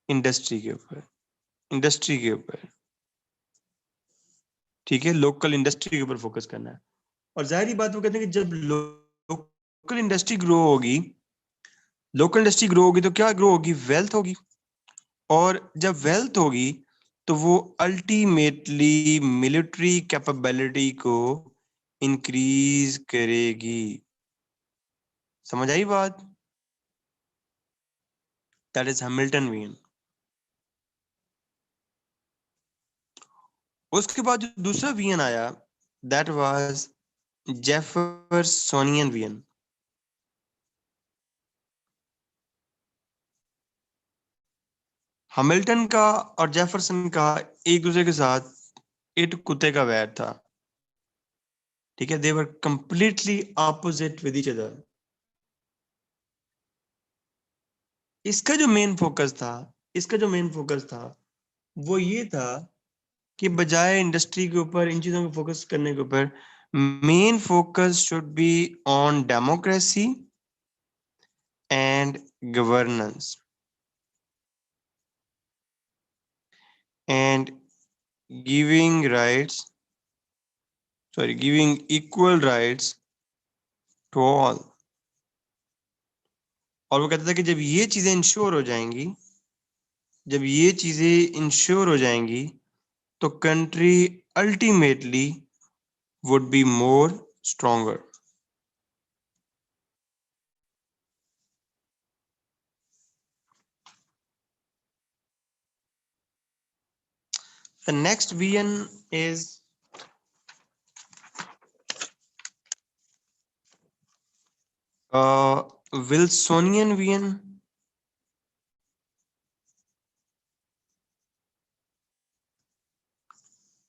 इंडस्ट्री के ऊपर, इंडस्ट्री के ऊपर, ठीक है, लोकल इंडस्ट्री के ऊपर फोकस करना है। और जाहिर बात वो कहते हैं कि जब लोकल इंडस्ट्री ग्रो होगी, लोकल इंडस्ट्री ग्रो होगी तो क्या ग्रो होगी? वेल्थ होगी। और जब वेल्थ होगी तो वो अल्टीमेटली मिलिट्री कैपेबिलिटी को इंक्रीज करेगी। समझ आई बात? That is Hamilton view. उसके बाद जो दूसरा वीएन आया, that was Jeffersonian view. Hamilton का और जेफरसन का एक दूसरे के साथ एक कुत्ते का वैर था, ठीक है, they were completely opposite with each other. इसका जो मेन फोकस था, इसका जो मेन फोकस था वो ये था कि बजाय इंडस्ट्री के ऊपर इन चीजों को फोकस करने के ऊपर, main focus should be on democracy and governance and giving rights, sorry, giving equal rights to all. और वो कहता था कि जब ये चीजें इंश्योर हो जाएंगी, जब ये चीजें इंश्योर हो जाएंगी तो country ultimately would be more stronger. The next VN is Wilsonian VN।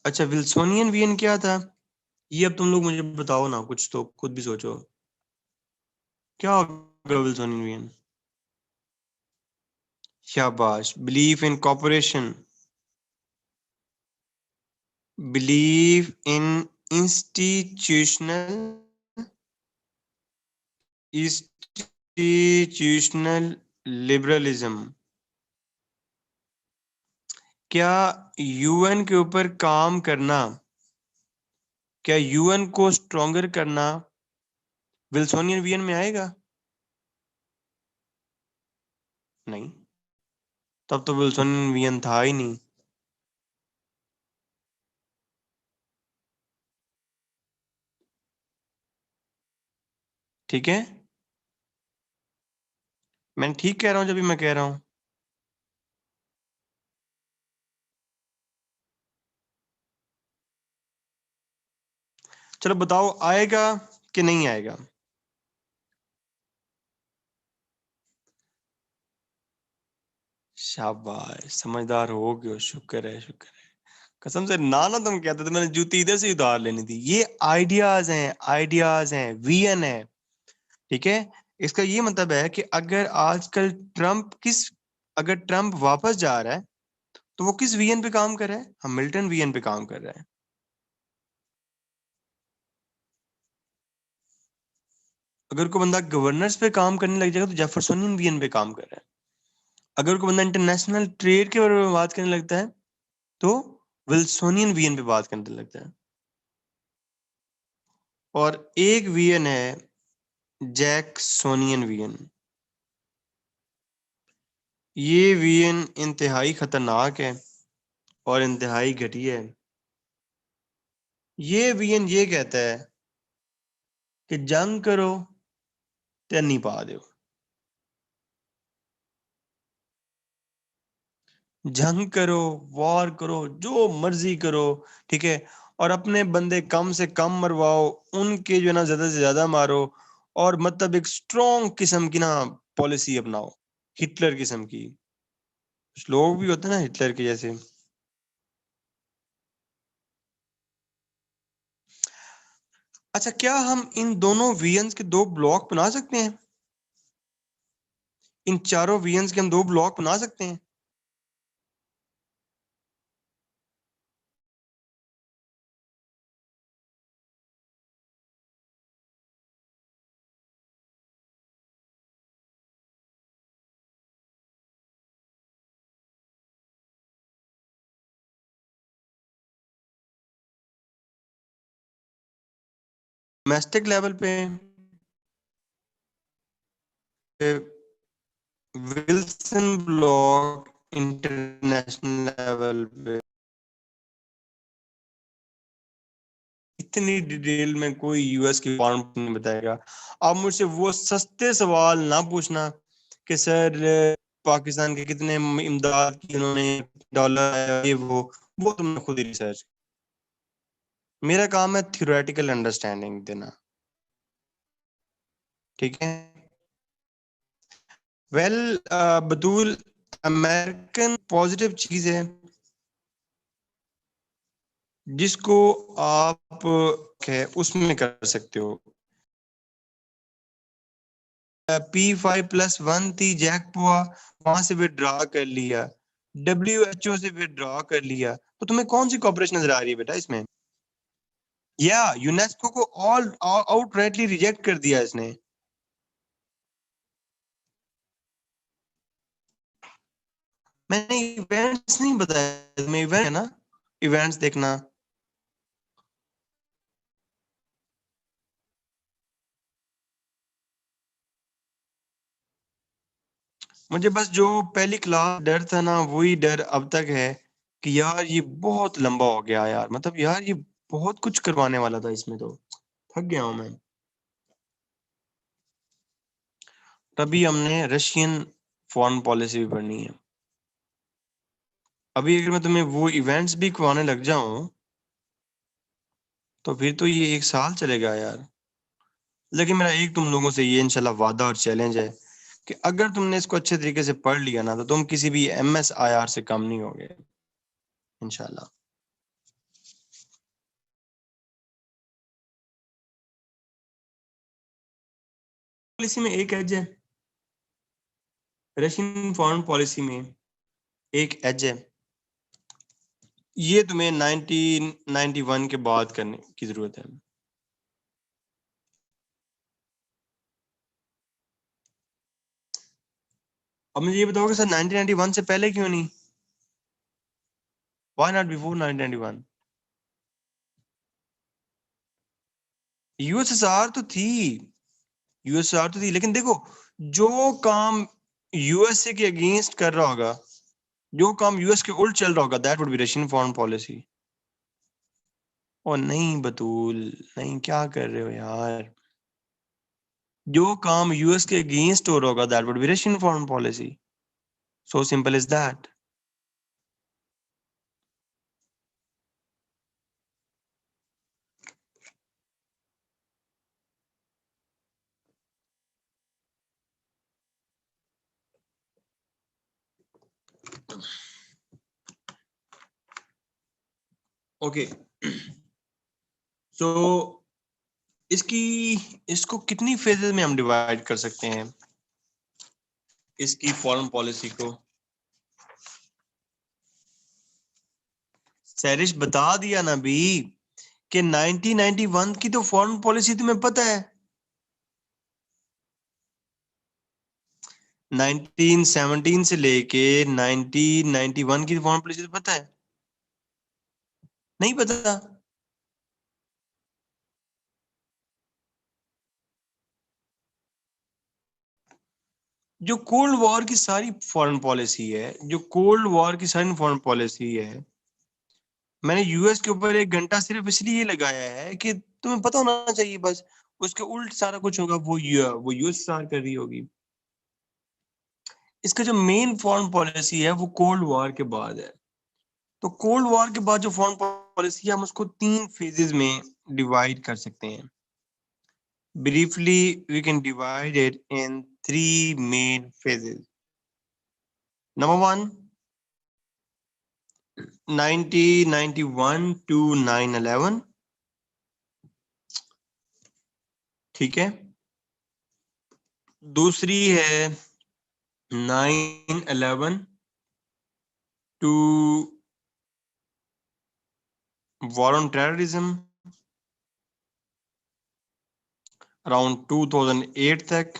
अच्छा, विल्सोनियन वीएन क्या था? ये अब तुम लोग मुझे बताओ ना, कुछ तो खुद भी सोचो, क्या होगा विल्सोनियन वीएन? शाबाश, belief in cooperation, believe in institutional, institutional liberalism. क्या यूएन के ऊपर काम करना, क्या यूएन को स्ट्रॉन्गर करना विल्सोनियन वीएन में आएगा? नहीं, तब तो विल्सोनियन वीएन था ही नहीं। ठीक है, मैं ठीक कह रहा हूँ जब भी मैं कह रहा हूँ। चलो बताओ, आएगा कि नहीं आएगा? शाबाश, समझदार हो गए, शुक्र है शुक्र है। कसम से ना ना तुम कहते तो मैंने जूती इधर से उधार लेनी थी। ये आइडियाज हैं, आइडियाज हैं, वीएन है, ठीक है। इसका ये मतलब है कि अगर आजकल ट्रम्प किस, अगर ट्रम्प वापस जा रहा है तो वो किस वीएन पे काम कर रहा है? हैमिल्टन वीएन पे काम कर रहा है। अगर कोई बंदा गवर्नेंस पे काम करने लग जाएगा तो जेफरसोनियन वीएन पे काम कर रहा है। अगर कोई बंदा इंटरनेशनल ट्रेड के बारे में बात करने लगता है तो विल्सोनियन वीएन पे बात करने लगता है। और एक वीएन है जैक्सोनियन वीएन। ये वीएन इंतहाई खतरनाक है और इंतहाई घटिया है। ये वीएन ये कहता है कि जंग करो ते नहीं पा दो, जंग करो, वॉर करो, जो मर्जी करो, ठीक है, और अपने बंदे कम से कम मरवाओ, उनके जो है ना ज्यादा से ज्यादा मारो, और मतलब एक स्ट्रॉन्ग किस्म की ना पॉलिसी अपनाओ, हिटलर किस्म की। कुछ लोग भी होते हैं ना हिटलर के जैसे। अच्छा, क्या हम इन दोनों वियंस के दो ब्लॉक बना सकते हैं? इन चारों वियंस के हम दो ब्लॉक बना सकते हैं? डोमेस्टिक लेवल पे, विल्सन ब्लॉक, इंटरनेशनल लेवल पे। इतनी डिटेल में कोई यूएस की फॉरेन पॉलिसी नहीं बताएगा। आप मुझसे वो सस्ते सवाल ना पूछना कि सर पाकिस्तान के कितने इमदाद की उन्होंने डॉलर है, ये वो तुमने खुद ही रिसर्च। मेरा काम है थ्योरेटिकल अंडरस्टैंडिंग देना, ठीक है। वेल बतूल, अमेरिकन पॉजिटिव चीज है जिसको आप उसमें कर सकते हो। P5+1 थी, जैक पोआ, वहां से विड्रॉ कर लिया, WHO से विड्रॉ कर लिया, तो तुम्हें कौन सी कॉपरेशन नजर आ रही है बेटा इसमें? या यूनेस्को को ऑल आउटराइटली रिजेक्ट कर दिया इसने। मैंने इवेंट्स नहीं बताया, तुम्हें इवेंट है ना, इवेंट्स देखना। मुझे बस जो पहली क्लास डर था ना, वही डर अब तक है कि यार ये बहुत लंबा हो गया यार, मतलब यार ये बहुत कुछ करवाने वाला था इसमें, तो थक गया हूं मैं। तभी हमने रशियन फॉरेन पॉलिसी भी पढ़नी है। अभी अगर मैं तुम्हें वो इवेंट्स भी करवाने लग जाऊं तो फिर तो ये 1 साल चलेगा यार। लेकिन मेरा एक तुम लोगों से ये इंशाल्लाह वादा और चैलेंज है कि अगर तुमने इसको अच्छे तरीके से पढ़ लिया ना, तो तुम किसी भी MSIR से कम नहीं होगे इंशाल्लाह। पॉलिसी में एक एज है, रशियन फॉरेन पॉलिसी में एक एज है। ये तुम्हें 1991 के बाद करने की जरूरत है। अब मुझे ये बताओगे सर 1991 से पहले क्यों नहीं? Why not before 1991? यूएसएसआर तो थी, यूएसएसआर तो थी, लेकिन देखो, जो काम यूएसए के अगेंस्ट कर रहा होगा, जो काम यूएस के उल्ट चल रहा होगा, that would be Russian foreign policy. और नहीं बतूल, नहीं, क्या कर रहे हो यार? जो काम यूएस के अगेंस्ट हो रहा होगा, that would be Russian foreign policy. So simple is that. Okay, so इसकी इसको कितनी फेजेस में हम डिवाइड कर सकते हैं, इसकी फॉरेन पॉलिसी को? सैरिश बता दिया ना भी कि 1991 की तो फॉरेन पॉलिसी तुम्हें पता है, 1917 से लेके 1991 की फॉरेन पॉलिसी तो पता है? नहीं पता? जो कोल्ड वॉर की सारी फॉरेन पॉलिसी है, जो कोल्ड वॉर की सारी फॉरेन पॉलिसी है, मैंने यूएस के ऊपर 1 घंटा सिर्फ इसलिए लगाया है कि तुम्हें पता होना चाहिए बस। उसके उल्ट सारा कुछ होगा, वो यूएसएसआर कर रही होगी। इसका जो मेन फॉरेन पॉलिसी है वो कोल्ड वॉर के बाद है। तो कोल्ड वॉर के बाद जो फॉरेन पॉलिसी है हम उसको 3 फेजेस में डिवाइड कर सकते हैं। Briefly, we can divide it in 3 main phases. Number 1, 1991 to 9/11, ठीक है। दूसरी है 9/11 to war on terrorism, around 2008 तक।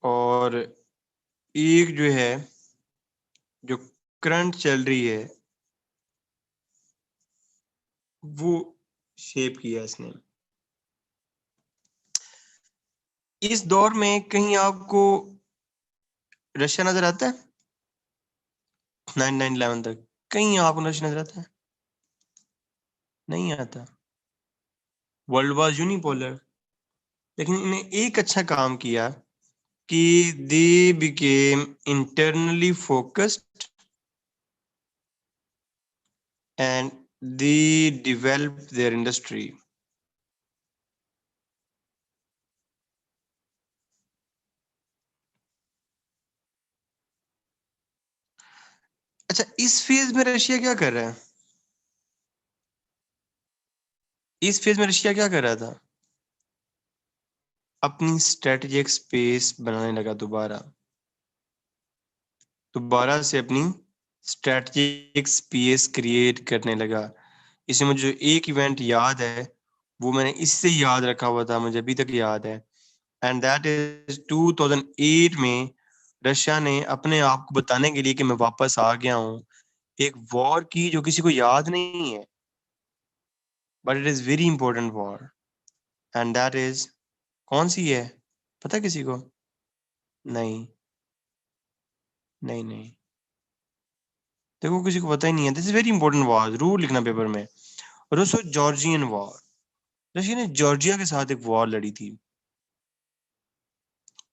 और एक जो है जो करंट चल रही है वो शेप किया इसने। इस दौर में कहीं आपको रशिया नजर आता है? 9/11 तक कहीं आपको रशिया नजर आता है? नहीं आता। World war unipolar. लेकिन इन्हें एक अच्छा काम किया कि they became internally focused and they develop their industry. अच्छा, इस फेज में रशिया क्या कर रहा है? इस फेज में रशिया क्या कर रहा था? अपनी स्ट्रेटेजिक स्पेस बनाने लगा दोबारा से अपनी स्ट्रेटेजिक स्पेस क्रिएट करने लगा। इसे मुझे एक इवेंट याद है, वो मैंने इससे याद रखा हुआ था, मुझे अभी तक याद है। एंड दैट इज 2008 में रशिया ने अपने आप को बताने के लिए कि मैं वापस आ गया हूँ, एक वॉर की जो किसी को याद नहीं है, but it is very important war. And that is, कौन सी है पता है किसी को? नहीं नहीं नहीं, देखो किसी को पता ही नहीं है। This is very important war, जरूर लिखना पेपर में। Russo Georgian war. रशिया ने जॉर्जिया के साथ एक वॉर लड़ी थी,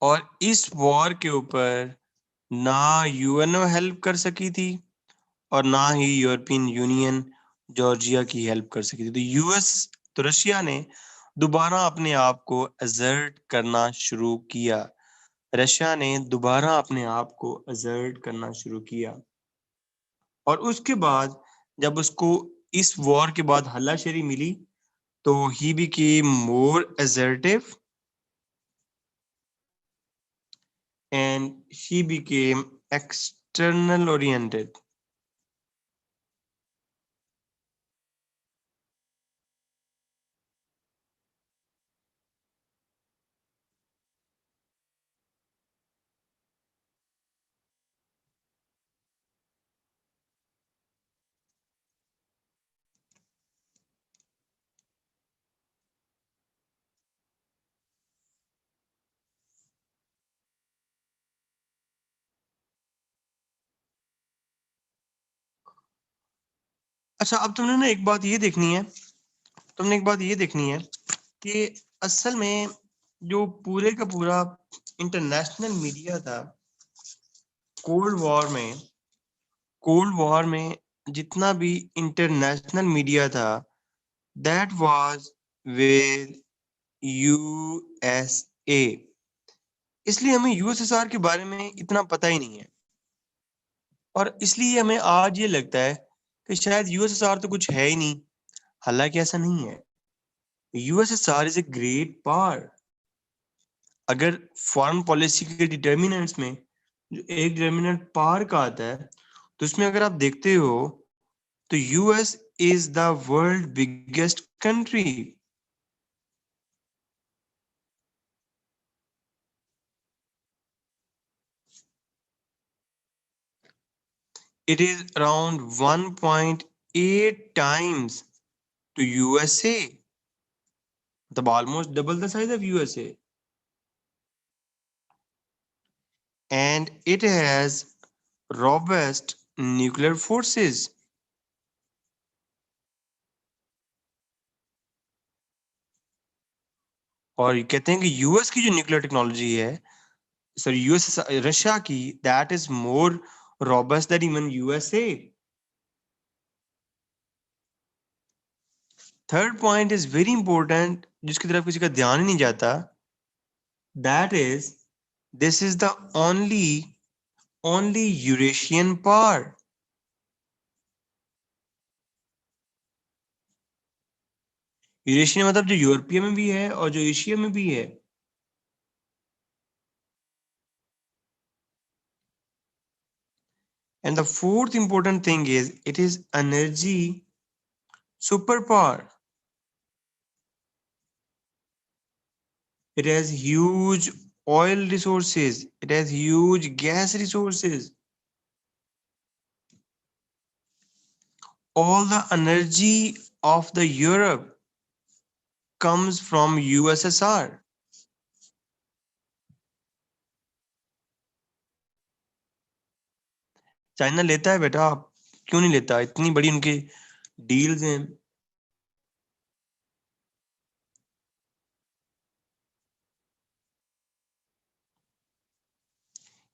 और इस वॉर के ऊपर ना यूएनओ हेल्प कर सकी थी और ना ही यूरोपियन यूनियन जॉर्जिया की हेल्प कर सकी थी। तो यूएस, तो रशिया ने दोबारा अपने आप को असर्ट करना शुरू किया। रशिया ने दोबारा अपने आप को असर्ट करना शुरू किया, और उसके बाद जब उसको इस वॉर के बाद हल्लाशेरी मिली तो he became more assertive and she became external oriented. अच्छा, अब तुमने ना एक बात ये देखनी है, कि असल में जो पूरे का पूरा इंटरनेशनल मीडिया था कोल्ड वॉर में जितना भी इंटरनेशनल मीडिया था, दैट वाज विद यूएसए। इसलिए हमें यूएसएसआर के बारे में इतना पता ही नहीं है, और इसलिए हमें आज ये लगता है कि शायद यूएसएसआर तो कुछ है ही नहीं। हालांकि ऐसा नहीं है। USSR is a great power. अगर फॉरेन पॉलिसी के डिटर्मिनेंट्स में जो एक डिटर्मिनेंट पावर का आता है, तो उसमें अगर आप देखते हो तो US is the world biggest country. It is around 1.8 times to USA, मतलब almost double the size of USA. And it has robust nuclear forces. और ये कहते हैं कि यूएस की जो न्यूक्लियर टेक्नोलॉजी है, सॉरी यूएस रशिया की, that is more robust then even USA. Third point is very important, जिसकी तरफ किसी का ध्यान ही नहीं जाता. That is, this is the only Eurasian part. Eurasian मतलब जो यूरोपीय में भी है और जो एशिया में भी है. And the fourth important thing is it is energy superpower. It has huge oil resources. It has huge gas resources. All the energy of the Europe comes from USSR. China लेता है बेटा, आप क्यों नहीं लेता? इतनी बड़ी उनकी डील्स हैं.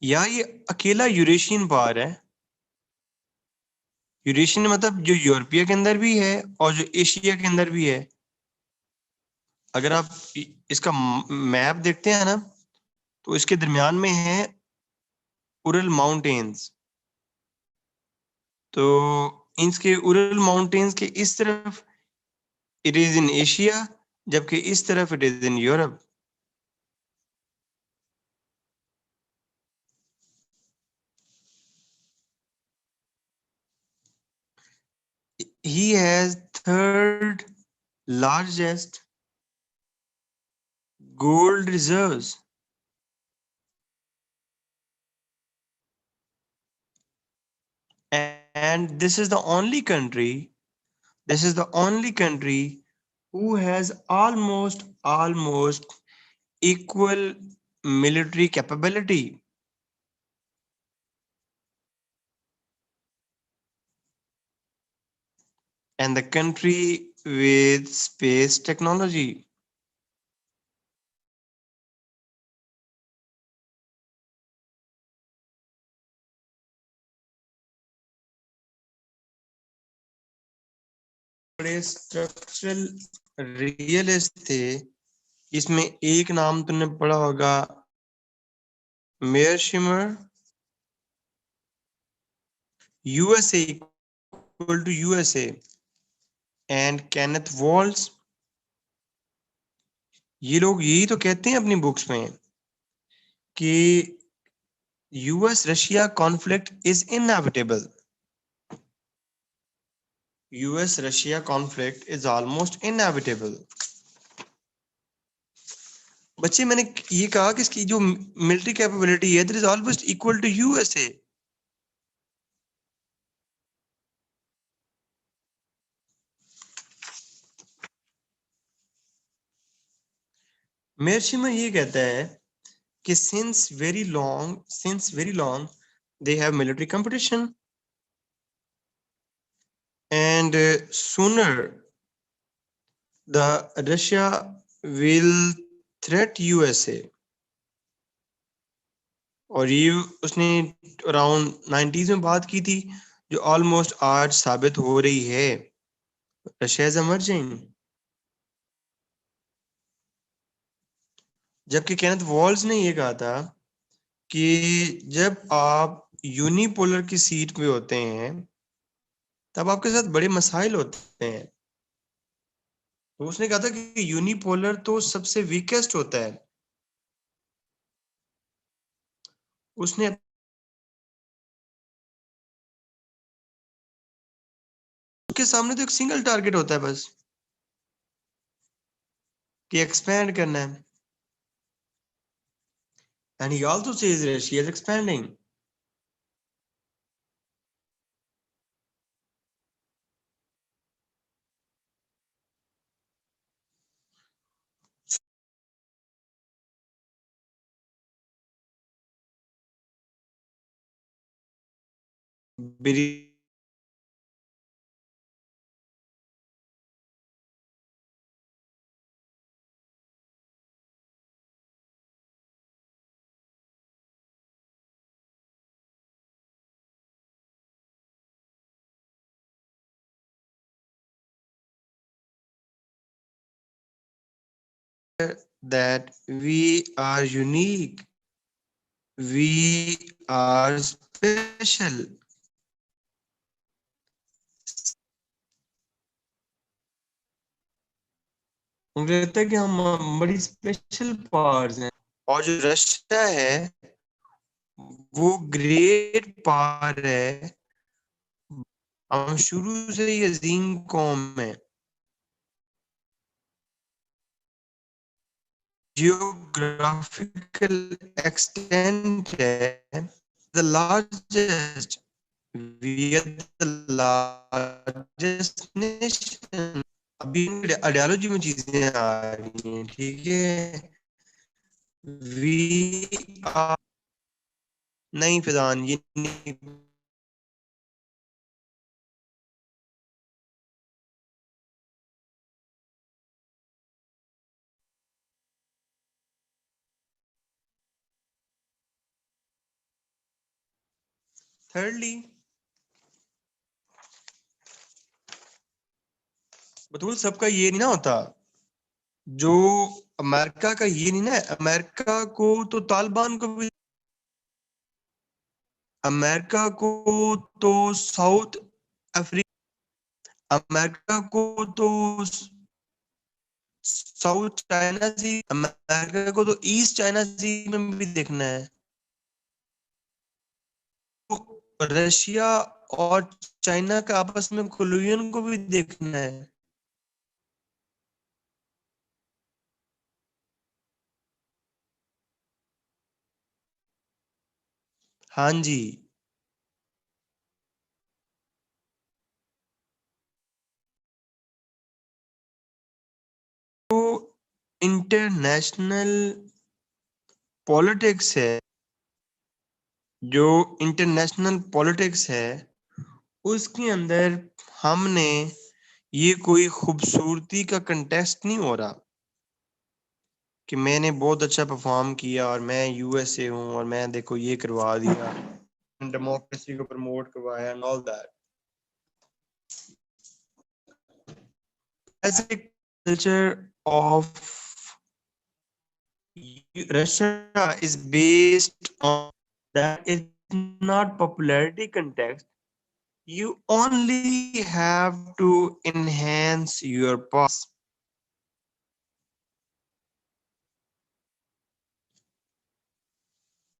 या ये अकेला यूरेशियन पावर है. यूरेशियन मतलब जो यूरोपीय के अंदर भी है और जो एशिया के अंदर भी है. अगर आप इसका मैप देखते हैं ना, तो इसके दरमियान में है उरल माउंटेन्स. तो इसके उरल माउंटेन्स के इस तरफ इट इज इन एशिया, जबकि इस तरफ it is in Europe. He has third largest gold reserves. And this is the only country who has almost equal military capability. And the country with space technology. बड़े structural realist थे. इसमें एक नाम तुमने पढ़ा होगा, Mearsheimer. USA equal to USA. And Kenneth Waltz. ये लोग यही तो कहते हैं अपनी बुक्स में कि US Russia conflict is inevitable. US Russia conflict is almost inevitable. बच्चे, मैंने ये कहा कि इसकी जो मिलिट्री कैपेबिलिटी है, that is almost equal to USA. Mearsheimer ये कहता है कि since very long they have military competition, and sooner the Russia will threat USA. और ये उसने अराउंड 90s में बात की थी, जो ऑलमोस्ट आज साबित हो रही है. Russia is emerging. जबकि केनेथ वॉल्स ने ये कहा था कि जब आप यूनिपोलर की सीट पे होते हैं, तब आपके साथ बड़े मसाइल होते हैं. तो उसने कहा था कि यूनिपोलर तो सबसे वीकेस्ट होता है. उसने उसके सामने तो एक सिंगल टारगेट होता है बस, कि एक्सपैंड करना है. And he also says Russia is expanding. that we are unique, we are special. मुझे लगता है कि हम बड़ी स्पेशल पावर्स हैं, और जो रशिया है वो ग्रेट पावर है। हम शुरू से ही अजीम कौम है। जियोग्राफिकल एक्सटेंट है the largest, we are the largest nation. अभी आइडियोलॉजी में चीजें आ रही हैं, ठीक है। वी आर नहीं फिजान, ये नहीं। Thirdly, बतूल सबका ये नहीं ना होता, जो अमेरिका का ये नहीं ना, अमेरिका को तो तालिबान को भी, अमेरिका को तो साउथ अफ्रीका, अमेरिका को तो साउथ चाइना सी, अमेरिका को तो ईस्ट चाइना सी में भी देखना है, तो रशिया और चाइना का आपस में कोलिजन को भी देखना है। हाँ जी, तो इंटरनेशनल पॉलिटिक्स है, जो इंटरनेशनल पॉलिटिक्स है उसके अंदर हमने ये कोई खूबसूरती का कंटेस्ट नहीं हो रहा कि मैंने बहुत अच्छा परफॉर्म किया और मैं यूएसए हूँ और मैं देखो ये करवा दिया, डेमोक्रेसी को प्रमोट करवाया and all that. As a culture of Russia is based on that is not popularity context. You only have to enhance your past.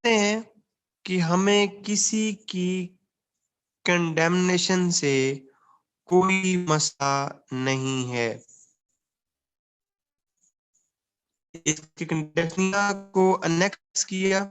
कि हमें किसी की कंडेमनेशन से कोई मसला नहीं है। इसके कंडेमनेशन को अनेक्स किया